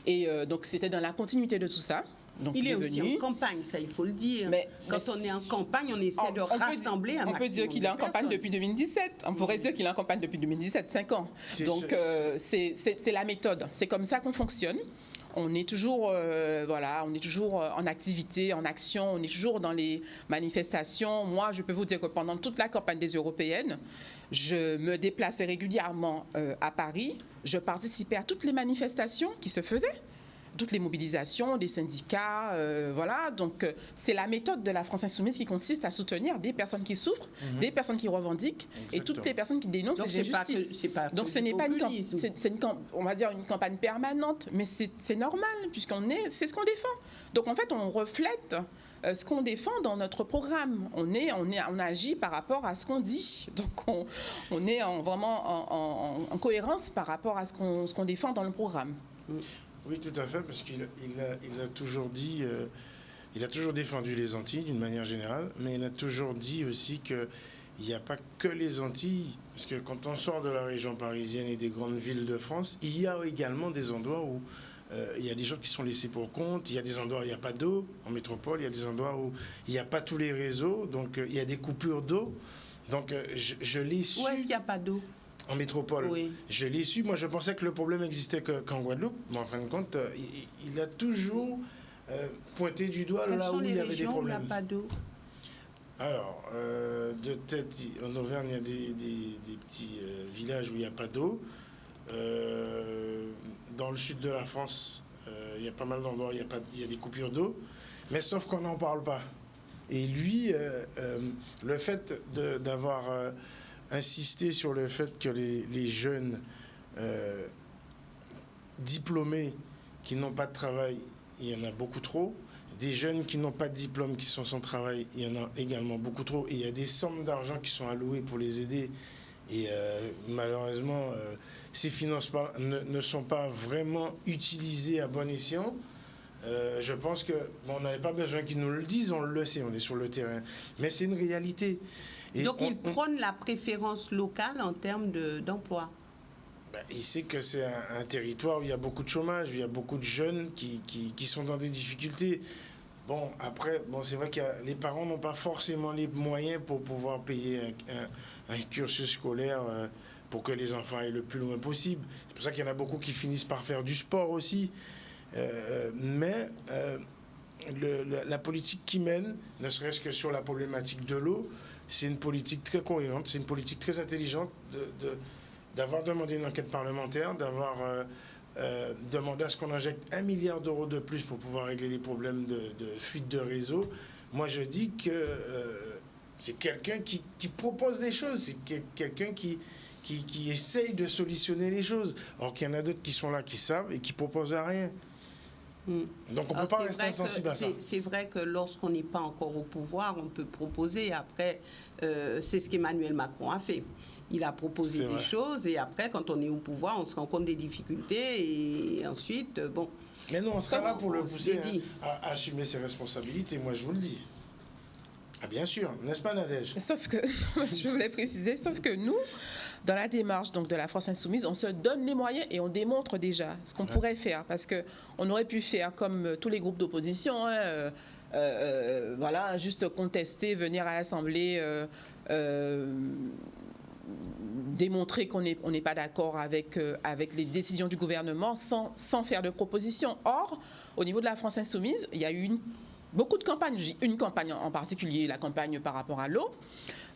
Et donc c'était dans la continuité de tout ça. Donc, il est aussi en campagne, ça il faut le dire. Quand on est en campagne, on essaie de rassembler un maximum. On peut dire qu'il est en campagne depuis 2017. On pourrait dire qu'il est en campagne depuis 2017, 5 ans. Donc c'est la méthode. C'est comme ça qu'on fonctionne. On est toujours, on est toujours en activité, en action, on est toujours dans les manifestations. Moi, je peux vous dire que pendant toute la campagne des européennes, je me déplaçais régulièrement à Paris. Je participais à toutes les manifestations qui se faisaient, toutes les mobilisations des syndicats, Donc, c'est la méthode de la France Insoumise qui consiste à soutenir des personnes qui souffrent, des personnes qui revendiquent et toutes les personnes qui dénoncent les injustices. Donc, ce n'est pas on va dire une campagne permanente, mais c'est normal c'est ce qu'on défend. Donc, en fait, on reflète ce qu'on défend dans notre programme. On agit par rapport à ce qu'on dit. Donc, on est vraiment en cohérence par rapport à ce qu'on défend dans le programme. Oui, tout à fait, parce qu'il a toujours dit, il a toujours défendu les Antilles d'une manière générale, mais il a toujours dit aussi qu'il n'y a pas que les Antilles, parce que quand on sort de la région parisienne et des grandes villes de France, il y a également des endroits où il y a des gens qui sont laissés pour compte, il y a des endroits où il n'y a pas d'eau, en métropole, il y a des endroits où il n'y a pas tous les réseaux, donc il y a des coupures d'eau. Donc je l'ai su. Où est-ce qu'il n'y a pas d'eau ? En métropole. Oui. Je l'ai su. Moi, je pensais que le problème existait qu'en Guadeloupe. Mais en fin de compte, il a toujours pointé du doigt là où il y avait des problèmes. Où il n'y a pas d'eau ? Alors, de tête, en Auvergne, il y a des petits villages où il n'y a pas d'eau. Dans le sud de la France, il y a pas mal d'endroits où il y a des coupures d'eau. Mais sauf qu'on n'en parle pas. Et lui, le fait d'avoir... insister sur le fait que les jeunes diplômés qui n'ont pas de travail, il y en a beaucoup trop. Des jeunes qui n'ont pas de diplôme, qui sont sans travail, il y en a également beaucoup trop. Et il y a des sommes d'argent qui sont allouées pour les aider. Et malheureusement, ces finances ne sont pas vraiment utilisées à bon escient. Je pense on n'avait pas besoin qu'ils nous le disent, on le sait, on est sur le terrain. Mais c'est une réalité. Et donc il prône la préférence locale en termes d'emploi. Il sait que c'est un territoire où il y a beaucoup de chômage, où il y a beaucoup de jeunes qui sont dans des difficultés. Bon, après, c'est vrai que les parents n'ont pas forcément les moyens pour pouvoir payer un cursus scolaire pour que les enfants aillent le plus loin possible. C'est pour ça qu'il y en a beaucoup qui finissent par faire du sport aussi. Mais la politique qui mène, ne serait-ce que sur la problématique de l'eau, c'est une politique très cohérente, c'est une politique très intelligente d'avoir demandé une enquête parlementaire, d'avoir demandé à ce qu'on injecte 1 milliard d'euros de plus pour pouvoir régler les problèmes de fuite de réseau. Moi, je dis que c'est quelqu'un qui propose des choses, c'est quelqu'un qui essaye de solutionner les choses. Alors qu'il y en a d'autres qui sont là, qui savent et qui ne proposent rien. Donc on ne peut pas rester insensible à ça. C'est vrai que lorsqu'on n'est pas encore au pouvoir, on peut proposer. Après, c'est ce qu'Emmanuel Macron a fait. Il a proposé des choses et après, quand on est au pouvoir, on se rend compte des difficultés et ensuite, bon... Mais non, on sera là pour le pousser à assumer ses responsabilités, moi je vous le dis. Ah bien sûr, n'est-ce pas Nadège? Sauf que, je voulais préciser, sauf que nous, dans la démarche donc, de la France Insoumise, on se donne les moyens et on démontre déjà ce qu'on pourrait faire. Parce qu'on aurait pu faire comme tous les groupes d'opposition, voilà, juste contester, venir à l'Assemblée, démontrer qu'on n'est pas d'accord avec les décisions du gouvernement sans faire de propositions. Or, au niveau de la France Insoumise, il y a eu beaucoup de campagnes, une campagne en particulier, la campagne par rapport à l'eau.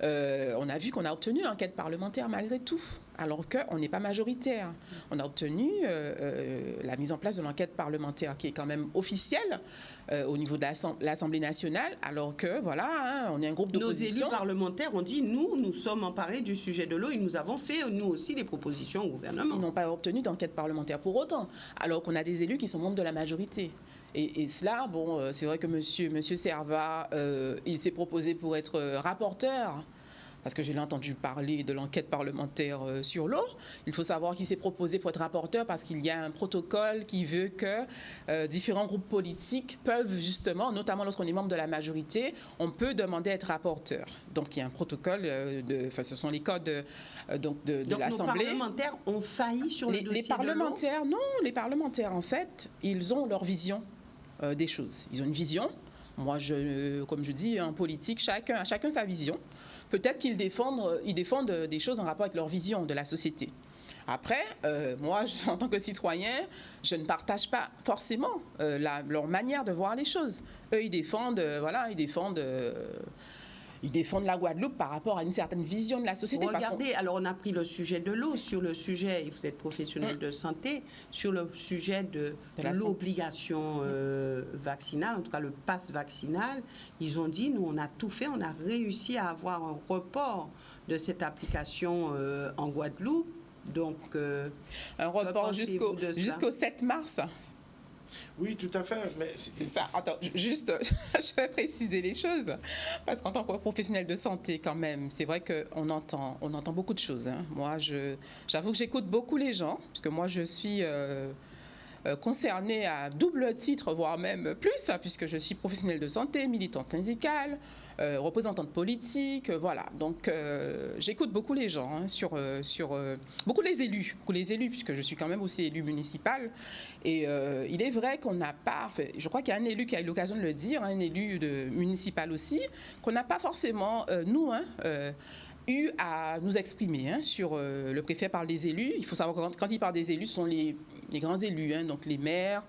On a vu qu'on a obtenu l'enquête parlementaire malgré tout, alors qu'on n'est pas majoritaire. On a obtenu la mise en place de l'enquête parlementaire qui est quand même officielle au niveau de l'Assemblée nationale, alors que, voilà, on est un groupe d'opposition. Nos élus parlementaires ont dit, nous sommes emparés du sujet de l'eau et nous avons fait, nous aussi, des propositions au gouvernement. Ils n'ont pas obtenu d'enquête parlementaire pour autant, alors qu'on a des élus qui sont membres de la majorité. Et cela, bon, c'est vrai que monsieur Servat, il s'est proposé pour être rapporteur, parce que je l'ai entendu parler de l'enquête parlementaire sur l'eau. Il faut savoir qu'il s'est proposé pour être rapporteur parce qu'il y a un protocole qui veut que différents groupes politiques peuvent justement, notamment lorsqu'on est membre de la majorité, on peut demander à être rapporteur. Donc il y a un protocole, ce sont les codes de l'Assemblée. Donc nos parlementaires ont failli sur le dossier les parlementaires, de l'eau. Non, les parlementaires, en fait, ils ont leur vision des choses. Ils ont une vision. Moi, comme je dis, en politique, chacun sa vision. Peut-être qu'ils défendent des choses en rapport avec leur vision de la société. Après, moi, en tant que citoyen, je ne partage pas forcément leur manière de voir les choses. Eux, ils défendent la Guadeloupe par rapport à une certaine vision de la société. Regardez, alors on a pris le sujet de l'eau, sur le sujet, et vous êtes professionnel de santé, sur le sujet de l'obligation vaccinale, en tout cas le pass vaccinal, ils ont dit, nous on a tout fait, on a réussi à avoir un report de cette application en Guadeloupe. Donc, un report jusqu'au 7 mars. Oui, tout à fait. Mais c'est ça. Attends, juste, je vais préciser les choses. Parce qu'en tant que professionnel de santé, quand même, c'est vrai qu'on entend beaucoup de choses. Hein. Moi, j'avoue que j'écoute beaucoup les gens, parce que moi, je suis concernée à double titre, voire même plus, hein, puisque je suis professionnelle de santé, militante syndicale, représentante politique, voilà. Donc, j'écoute beaucoup les gens, hein, beaucoup les élus, puisque je suis quand même aussi élue municipale. Et il est vrai qu'on n'a pas, je crois qu'il y a un élu qui a eu l'occasion de le dire, un élu municipal aussi, qu'on n'a pas forcément, eu à nous exprimer sur le préfet par les élus. Il faut savoir que quand il parle des élus, ce sont les grands élus, hein, donc les maires,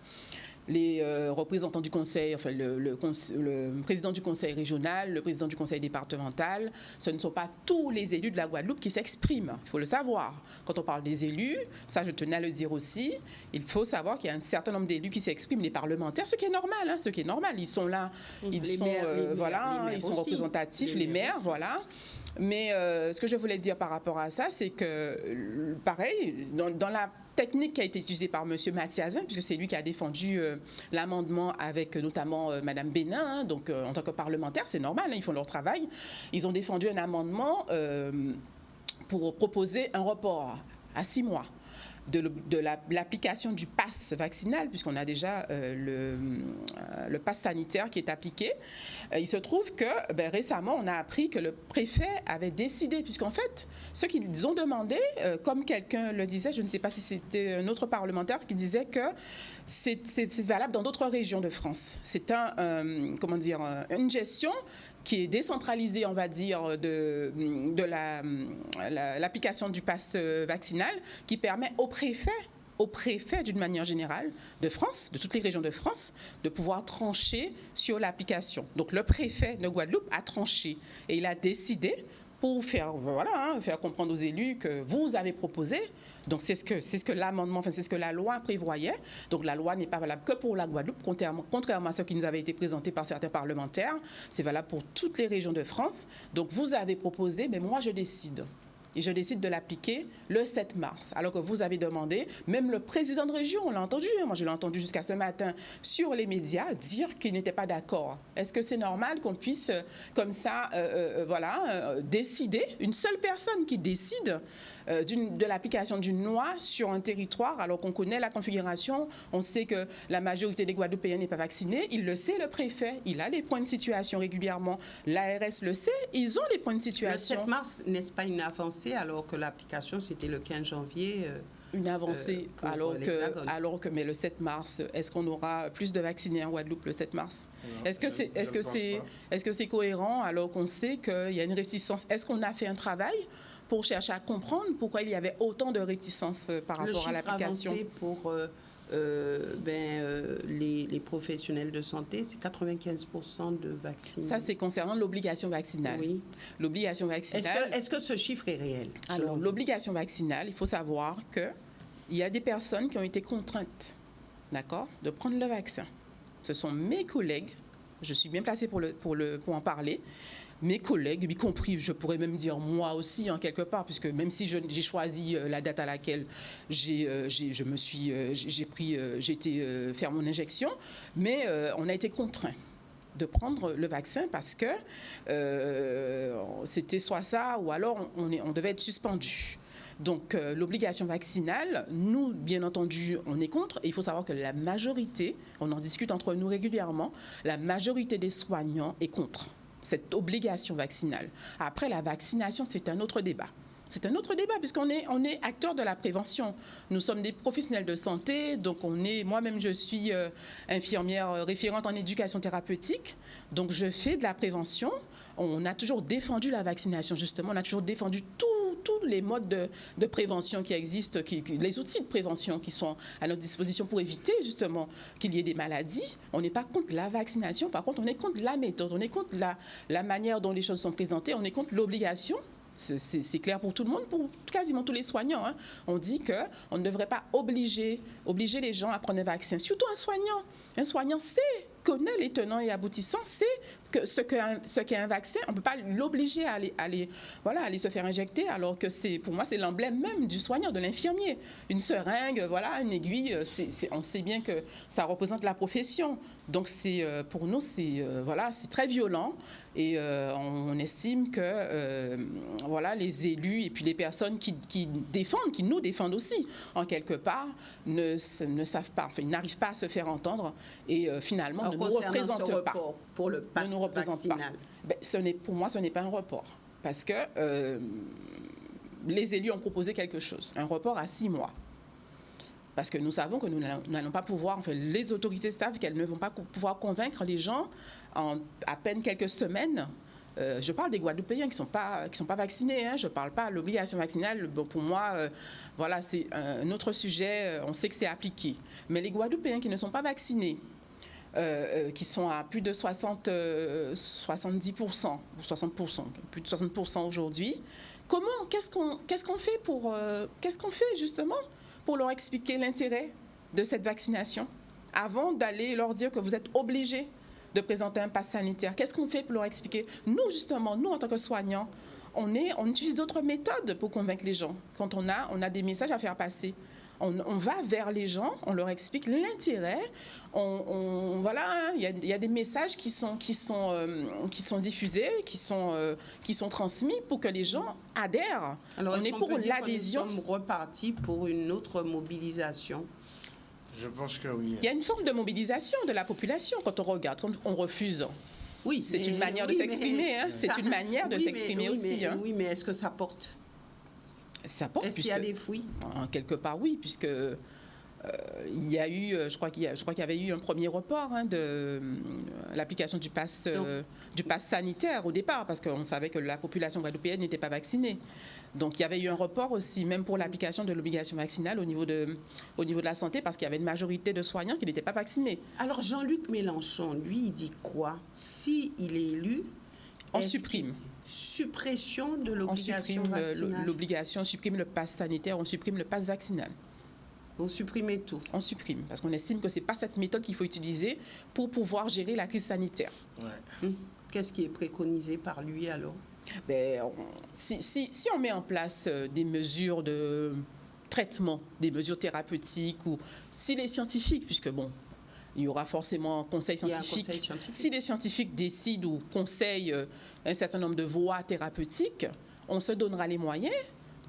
les représentants du conseil, enfin le président du conseil régional, le président du conseil départemental. Ce ne sont pas tous les élus de la Guadeloupe qui s'expriment, il faut le savoir. Quand on parle des élus, ça je tenais à le dire aussi, il faut savoir qu'il y a un certain nombre d'élus qui s'expriment, les parlementaires, ce qui est normal, hein, ils sont là, ils sont représentatifs, les maires, voilà. Mais ce que je voulais dire par rapport à ça, c'est que, pareil, dans la technique qui a été utilisée par M. Mathiasin, puisque c'est lui qui a défendu l'amendement avec notamment Mme Bénin, hein, donc en tant que parlementaire, c'est normal, hein, ils font leur travail. Ils ont défendu un amendement pour proposer un report à 6 mois de l'application du pass vaccinal, puisqu'on a déjà le pass sanitaire qui est appliqué. Il se trouve que récemment, on a appris que le préfet avait décidé, puisqu'en fait, ce qu'ils ont demandé, comme quelqu'un le disait, je ne sais pas si c'était un autre parlementaire qui disait que c'est valable dans d'autres régions de France. C'est une gestion qui est décentralisée, on va dire, de l'application du pass vaccinal, qui permet aux préfets d'une manière générale de France, de toutes les régions de France, de pouvoir trancher sur l'application. Donc le préfet de Guadeloupe a tranché et il a décidé pour faire, faire comprendre aux élus que vous avez proposé. Donc c'est ce que l'amendement, enfin c'est ce que la loi prévoyait. Donc la loi n'est pas valable que pour la Guadeloupe, contrairement à ce qui nous avait été présenté par certains parlementaires. C'est valable pour toutes les régions de France. Donc vous avez proposé, mais moi je décide. Et je décide de l'appliquer le 7 mars. Alors que vous avez demandé, même le président de région, on l'a entendu, moi je l'ai entendu jusqu'à ce matin sur les médias, dire qu'il n'était pas d'accord. Est-ce que c'est normal qu'on puisse, comme ça, décider, une seule personne qui décide de l'application d'une loi sur un territoire, alors qu'on connaît la configuration, on sait que la majorité des Guadeloupéens n'est pas vaccinée, il le sait, le préfet, il a les points de situation régulièrement, l'ARS le sait, ils ont les points de situation. Le 7 mars, n'est-ce pas une avancée alors que l'application c'était le 15 janvier une avancée, mais le 7 mars, est-ce qu'on aura plus de vaccinés en Guadeloupe le 7 mars? Non, est-ce que c'est cohérent alors qu'on sait qu'il y a une réticence? Est-ce qu'on a fait un travail pour chercher à comprendre pourquoi il y avait autant de réticence par rapport à l'application? Le chiffre avancé pour les professionnels de santé, c'est 95% de vaccinés. Ça, c'est concernant l'obligation vaccinale. Oui. L'obligation vaccinale. Est-ce que ce chiffre est réel? Alors, l'obligation vaccinale, il faut savoir qu'il y a des personnes qui ont été contraintes, d'accord, de prendre le vaccin. Ce sont mes collègues, je suis bien placée pour en parler, mes collègues, y compris, je pourrais même dire moi aussi, quelque part, puisque même si j'ai choisi la date à laquelle j'ai été faire mon injection, mais on a été contraints de prendre le vaccin parce que c'était soit ça ou alors on devait être suspendu. Donc l'obligation vaccinale, nous, bien entendu, on est contre. Et il faut savoir que la majorité, on en discute entre nous régulièrement, la majorité des soignants est contre cette obligation vaccinale. Après, la vaccination, c'est un autre débat. C'est un autre débat puisqu'on est acteurs de la prévention. Nous sommes des professionnels de santé, donc moi-même je suis infirmière référente en éducation thérapeutique, donc je fais de la prévention. On a toujours défendu la vaccination, justement, on a toujours défendu tous les modes de prévention qui existent, les outils de prévention qui sont à notre disposition pour éviter justement qu'il y ait des maladies. On n'est pas contre la vaccination, par contre on est contre la méthode, on est contre la manière dont les choses sont présentées, on est contre l'obligation. C'est clair pour tout le monde, pour quasiment tous les soignants. On dit qu'on ne devrait pas obliger les gens à prendre un vaccin, surtout un soignant. Un soignant connaît les tenants et aboutissants, sait que ce qu'est un vaccin, on ne peut pas l'obliger à aller se faire injecter, alors que pour moi, c'est l'emblème même du soignant, de l'infirmier. Une seringue, une aiguille, on sait bien que ça représente la profession. Donc, pour nous, c'est très violent et on estime que les élus et puis les personnes qui nous défendent aussi, en quelque part, ne savent pas, ils n'arrivent pas à se faire entendre et finalement ne nous représentent pas. Pour le pass vaccinal. Pour moi, ce n'est pas un report. Parce que les élus ont proposé quelque chose, un report à 6 mois. Parce que nous savons que nous n'allons pas pouvoir, les autorités savent qu'elles ne vont pas pouvoir convaincre les gens en à peine quelques semaines. Je parle des Guadeloupéens qui sont pas vaccinés. Je ne parle pas de l'obligation vaccinale. Bon, pour moi, c'est un autre sujet. On sait que c'est appliqué. Mais les Guadeloupéens qui ne sont pas vaccinés, qui sont à plus de 70% ou 60%, plus de 60% aujourd'hui. Qu'est-ce qu'on fait justement pour leur expliquer l'intérêt de cette vaccination avant d'aller leur dire que vous êtes obligés de présenter un pass sanitaire? Qu'est-ce qu'on fait pour leur expliquer? Nous, en tant que soignants, on utilise d'autres méthodes pour convaincre les gens. Quand on a des messages à faire passer, on va vers les gens, on leur explique l'intérêt. Il y a des messages qui sont diffusés, qui sont transmis pour que les gens adhèrent. Alors, on est pour l'adhésion. Nous sommes repartis pour une autre mobilisation. Je pense que oui. Il y a une forme de mobilisation de la population quand on regarde, quand on refuse. Oui, c'est une manière de s'exprimer. C'est une manière de s'exprimer aussi. Oui, mais est-ce que ça porte? Ça porte. Est-ce qu'il y a des fruits? Quelque part, oui, puisque Il y a eu, je crois qu'il y avait eu un premier report de l'application du pass sanitaire au départ, parce qu'on savait que la population guadeloupéenne n'était pas vaccinée. Donc il y avait eu un report aussi, même pour l'application de l'obligation vaccinale au niveau de la santé, parce qu'il y avait une majorité de soignants qui n'étaient pas vaccinés. Alors Jean-Luc Mélenchon, lui, il dit quoi? Si il est élu, on supprime. Suppression de l'obligation vaccinale. L'obligation, on supprime le pass sanitaire, on supprime le pass vaccinal. Vous supprimez tout? On supprime, parce qu'on estime que ce n'est pas cette méthode qu'il faut utiliser pour pouvoir gérer la crise sanitaire. Ouais. Qu'est-ce qui est préconisé par lui alors? Si on met en place des mesures de traitement, des mesures thérapeutiques, ou si les scientifiques, puisque il y aura forcément un conseil scientifique. Si les scientifiques décident ou conseillent un certain nombre de voies thérapeutiques, on se donnera les moyens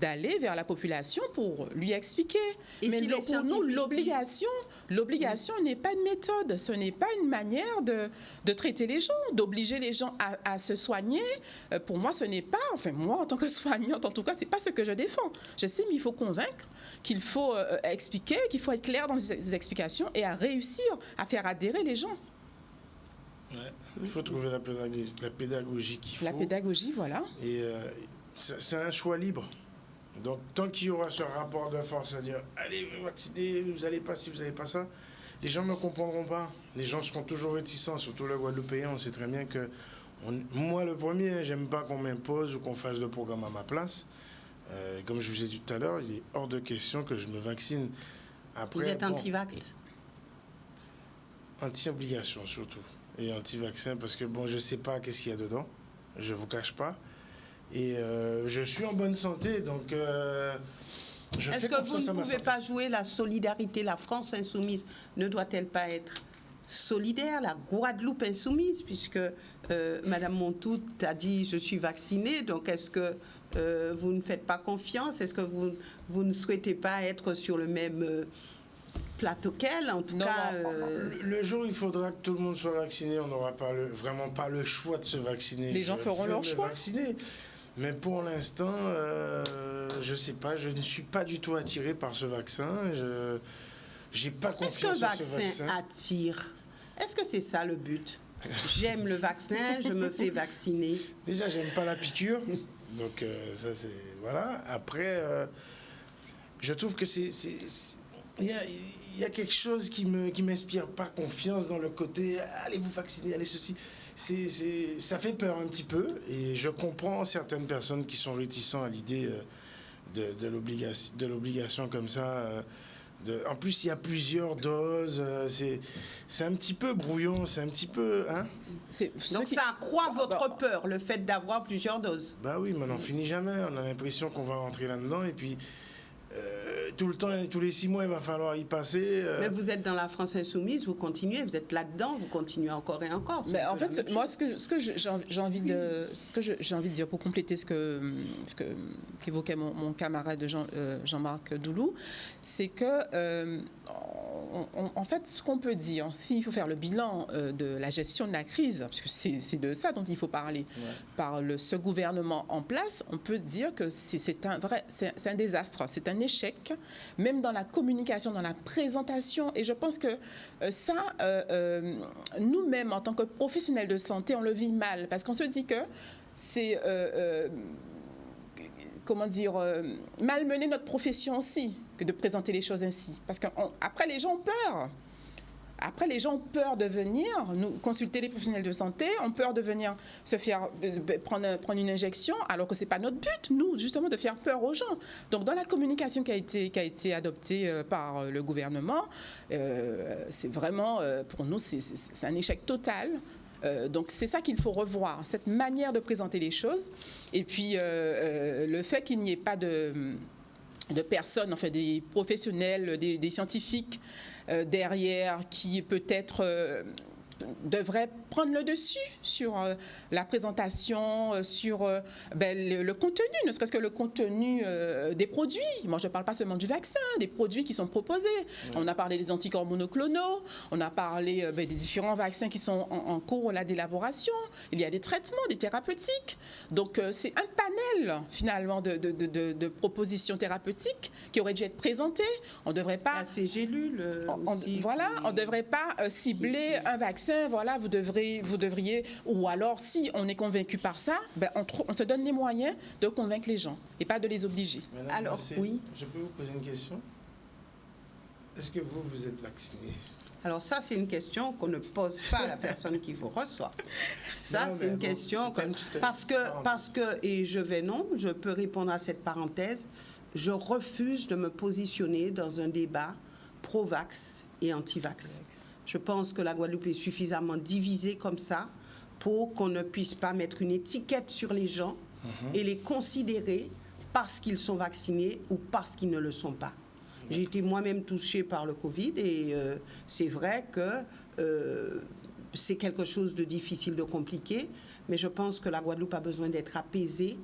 d'aller vers la population pour lui expliquer. Mais si pour nous, l'obligation n'est pas une méthode, ce n'est pas une manière de traiter les gens, d'obliger les gens à se soigner. Pour moi, ce n'est pas, moi en tant que soignante, en tout cas, ce n'est pas ce que je défends. J'estime qu'il faut convaincre, qu'il faut expliquer, qu'il faut être clair dans les explications et à réussir à faire adhérer les gens. Ouais. Il faut trouver la pédagogie qu'il faut. La pédagogie, voilà. Et c'est un choix libre. Donc, tant qu'il y aura ce rapport de force à dire « Allez, vous vacciner, vous n'allez pas ci, vous n'allez pas ça », les gens ne comprendront pas. Les gens seront toujours réticents, surtout le Guadeloupéen. On sait très bien que, moi le premier, j'aime pas qu'on m'impose ou qu'on fasse le programme à ma place. Comme je vous ai dit tout à l'heure, il est hors de question que je me vaccine. Après, vous êtes anti-vax? Anti-obligation surtout. Et anti-vaccin parce que, je ne sais pas qu'est-ce qu'il y a dedans. Je ne vous cache pas. Et je suis en bonne santé, donc est-ce que vous ne pouvez pas jouer la solidarité? La France insoumise ne doit-elle pas être solidaire? La Guadeloupe insoumise, puisque Madame Montout a dit « je suis vaccinée », donc est-ce que vous ne faites pas confiance? Est-ce que vous ne souhaitez pas être sur le même plateau qu'elle? En tout cas, le jour où il faudra que tout le monde soit vacciné, on n'aura vraiment pas le choix de se vacciner. Les gens feront leur choix. Vacciner. Mais pour l'instant, je ne sais pas, je ne suis pas du tout attiré par ce vaccin. Je n'ai pas confiance en ce vaccin. Est-ce qu'un vaccin attire? Est-ce que c'est ça le but? J'aime le vaccin, je me fais vacciner. Déjà, j'aime pas la piqûre. Donc, ça, c'est... Voilà. Après, je trouve que il y a quelque chose qui m'inspire pas confiance dans le côté « allez vous vacciner, allez ceci ». Ça fait peur un petit peu et je comprends certaines personnes qui sont réticentes à l'idée de l'obligation comme ça. En plus, il y a plusieurs doses. C'est un petit peu brouillon, c'est un petit peu... Donc ça accroît votre peur, le fait d'avoir plusieurs doses. Bah oui, mais on n'en finit jamais. On a l'impression qu'on va rentrer là-dedans et puis... tout le temps, tous les 6 mois, il va falloir y passer. Mais vous êtes dans la France insoumise, vous continuez, vous êtes là-dedans, vous continuez encore et encore. Mais en fait, moi, ce que j'ai envie de dire pour compléter ce qu'évoquait mon camarade Jean-Marc Doulou, c'est que en fait, ce qu'on peut dire, s'il faut faire le bilan de la gestion de la crise, parce que c'est de ça dont il faut parler, par ce gouvernement en place, on peut dire que c'est un désastre, c'est un échec, même dans la communication, dans la présentation. Et je pense que ça, nous-mêmes, en tant que professionnels de santé, on le vit mal, parce qu'on se dit que c'est... malmener notre profession aussi que de présenter les choses ainsi. Parce qu'après, les gens ont peur. Après, les gens ont peur de venir nous consulter les professionnels de santé, ont peur de venir se faire prendre une injection, alors que ce n'est pas notre but, nous, justement, de faire peur aux gens. Donc, dans la communication qui a été adoptée par le gouvernement, c'est vraiment, pour nous, c'est un échec total. Donc c'est ça qu'il faut revoir, cette manière de présenter les choses. Et puis le fait qu'il n'y ait pas de personnes, enfin des professionnels, des scientifiques derrière qui peut-être devrait prendre le dessus sur la présentation, sur le contenu, ne serait-ce que le contenu des produits. Moi, je ne parle pas seulement du vaccin, des produits qui sont proposés. On a parlé des anticorps monoclonaux, on a parlé des différents vaccins qui sont en cours là, d'élaboration. Il y a des traitements, des thérapeutiques. Donc, c'est un panel, finalement, de propositions thérapeutiques qui auraient dû être présentées. On ne devrait pas... La CGLU, on ne devrait pas cibler un vaccin. Voilà, vous devriez, ou alors si on est convaincu par ça, on se donne les moyens de convaincre les gens et pas de les obliger. Madame alors, Massé, oui. Je peux vous poser une question? Est-ce que vous êtes vacciné? Alors ça, c'est une question qu'on ne pose pas à la personne qui vous reçoit. Ça, c'est une question parce que et je peux répondre à cette parenthèse. Je refuse de me positionner dans un débat pro-vax et anti-vax. Je pense que la Guadeloupe est suffisamment divisée comme ça pour qu'on ne puisse pas mettre une étiquette sur les gens et les considérer parce qu'ils sont vaccinés ou parce qu'ils ne le sont pas. J'ai été moi-même touchée par le Covid et c'est vrai que c'est quelque chose de difficile, de compliqué, mais je pense que la Guadeloupe a besoin d'être apaisée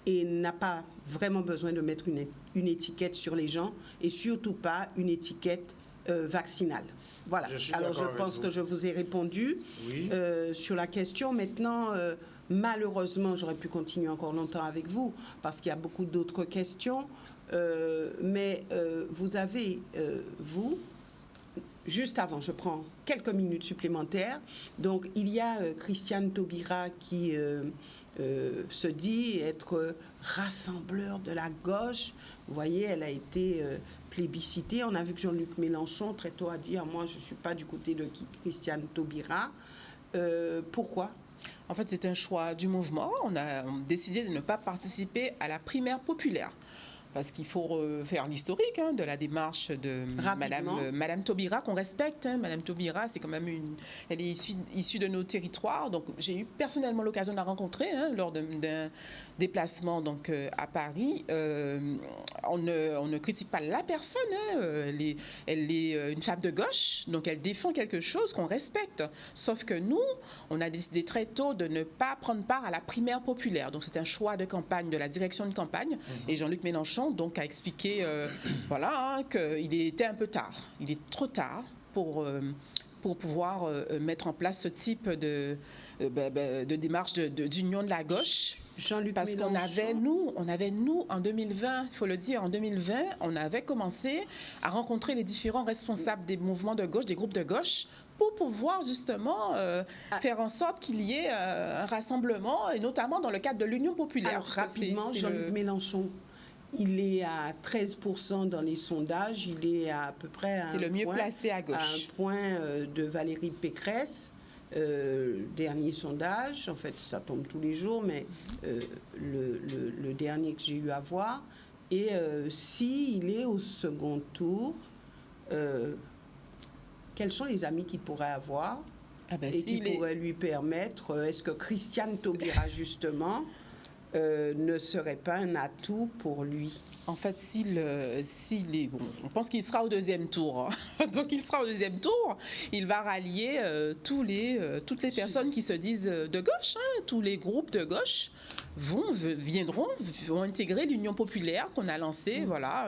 et n'a pas vraiment besoin de mettre une étiquette sur les gens et surtout pas une étiquette vaccinale. Voilà, alors je pense que je vous ai répondu sur la question. Maintenant, malheureusement, j'aurais pu continuer encore longtemps avec vous parce qu'il y a beaucoup d'autres questions. Mais vous avez, juste avant, je prends quelques minutes supplémentaires. Donc, il y a Christiane Taubira qui se dit être rassembleur de la gauche. Vous voyez, elle a été plébiscitée. On a vu que Jean-Luc Mélenchon, très tôt, a dit « Moi, je ne suis pas du côté de Christiane Taubira ». Pourquoi ? En fait, c'est un choix du mouvement. On a décidé de ne pas participer à la primaire populaire. Parce qu'il faut faire l'historique de la démarche de Madame Taubira, qu'on respecte. Madame Taubira, c'est quand même elle est issue de nos territoires. Donc, j'ai eu personnellement l'occasion de la rencontrer lors d'un déplacement donc, à Paris. On ne critique pas la personne. Elle est une femme de gauche, donc elle défend quelque chose qu'on respecte. Sauf que nous, on a décidé très tôt de ne pas prendre part à la primaire populaire. Donc, c'est un choix de campagne, de la direction de campagne. Et Jean-Luc Mélenchon donc a expliqué qu'il était un peu tard. Il est trop tard pour pouvoir mettre en place ce type de démarche d'union de la gauche. Parce qu'on avait, nous, en 2020, il faut le dire, en 2020, on avait commencé à rencontrer les différents responsables des mouvements de gauche, des groupes de gauche, pour pouvoir justement faire en sorte qu'il y ait un rassemblement, et notamment dans le cadre de l'Union populaire. Alors rapidement, Jean-Luc Mélenchon, il est à 13% dans les sondages, il est à peu près à c'est le mieux placé à gauche. À un point de Valérie Pécresse. Dernier sondage, en fait ça tombe tous les jours, mais le dernier que j'ai eu à voir. Et s'il est au second tour, quels sont les amis qu'il pourrait avoir et qui pourraient lui permettre, est-ce que Christiane Taubira justement ne serait pas un atout pour lui? En fait, s'il est bon, on pense qu'il sera au deuxième tour. Donc, il sera au deuxième tour. Il va rallier toutes les personnes qui se disent de gauche, tous les groupes de gauche vont intégrer l'Union populaire qu'on a lancée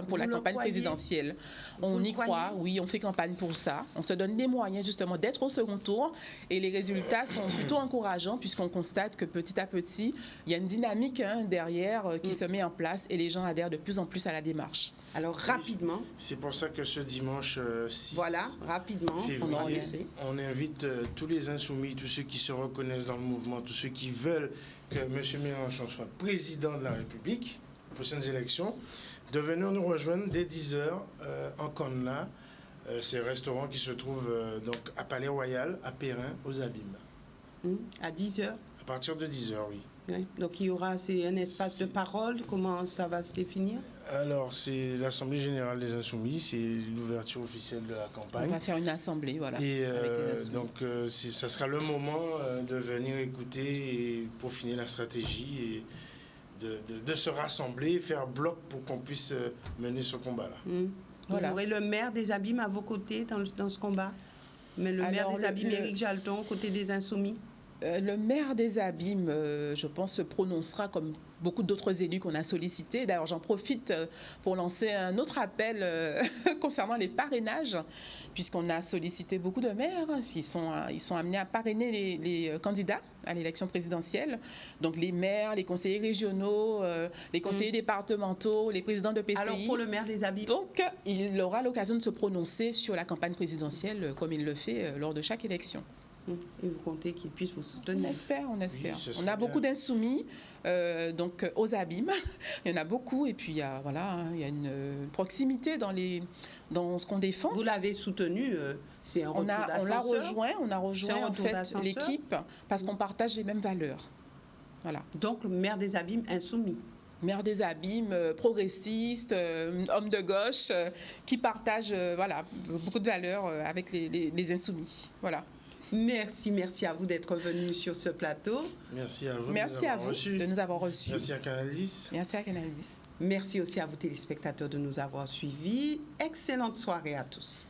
pour la campagne présidentielle. On y croit, oui, on fait campagne pour ça. On se donne les moyens justement d'être au second tour et les résultats sont plutôt encourageants puisqu'on constate que petit à petit, il y a une dynamique derrière qui se met en place et les gens adhèrent de plus en plus à la démarche. Alors rapidement. C'est pour ça que ce dimanche 6 février, on invite tous les insoumis, tous ceux qui se reconnaissent dans le mouvement, tous ceux qui veulent que M. Mélenchon soit président de la République aux prochaines élections, de venir nous rejoindre dès 10h en Conla. C'est un restaurant qui se trouve donc à Palais Royal, à Perrin, aux Abîmes. À 10h? À partir de 10h, oui. Donc c'est un espace de parole, comment ça va se définir? Alors, c'est l'Assemblée générale des Insoumis, c'est l'ouverture officielle de la campagne. On va faire une assemblée, voilà. Et donc, ça sera le moment de venir écouter et peaufiner la stratégie et de se rassembler, faire bloc pour qu'on puisse mener ce combat-là. Vous aurez le maire des Abîmes à vos côtés dans ce combat? Mais le maire Alors, des Abîmes, Éric Jalton, côté des Insoumis? Le maire des Abîmes, je pense, se prononcera comme beaucoup d'autres élus qu'on a sollicités. D'ailleurs, j'en profite pour lancer un autre appel concernant les parrainages, puisqu'on a sollicité beaucoup de maires. Ils sont amenés à parrainer les candidats à l'élection présidentielle. Donc, les maires, les conseillers régionaux, les conseillers départementaux, les présidents de PCI. Alors, pour le maire des Abîmes? Donc, il aura l'occasion de se prononcer sur la campagne présidentielle, comme il le fait lors de chaque élection. Et vous comptez qu'il puisse vous soutenir? On espère. Oui, On a beaucoup d'insoumis, donc aux Abîmes. Il y en a beaucoup, et puis il y a une proximité dans ce qu'on défend. Vous l'avez soutenu, c'est un retour d'ascenseur? On a rejoint en fait l'équipe parce qu'on partage les mêmes valeurs. Voilà. Donc, le maire des Abîmes insoumis. Maire des Abîmes, progressiste, homme de gauche, qui partage beaucoup de valeurs avec les insoumis. Voilà. Merci à vous d'être venu sur ce plateau. Merci à vous de nous avoir reçus. Merci à Canal 10. Merci à Canal 10. Merci aussi à vous téléspectateurs de nous avoir suivis. Excellente soirée à tous.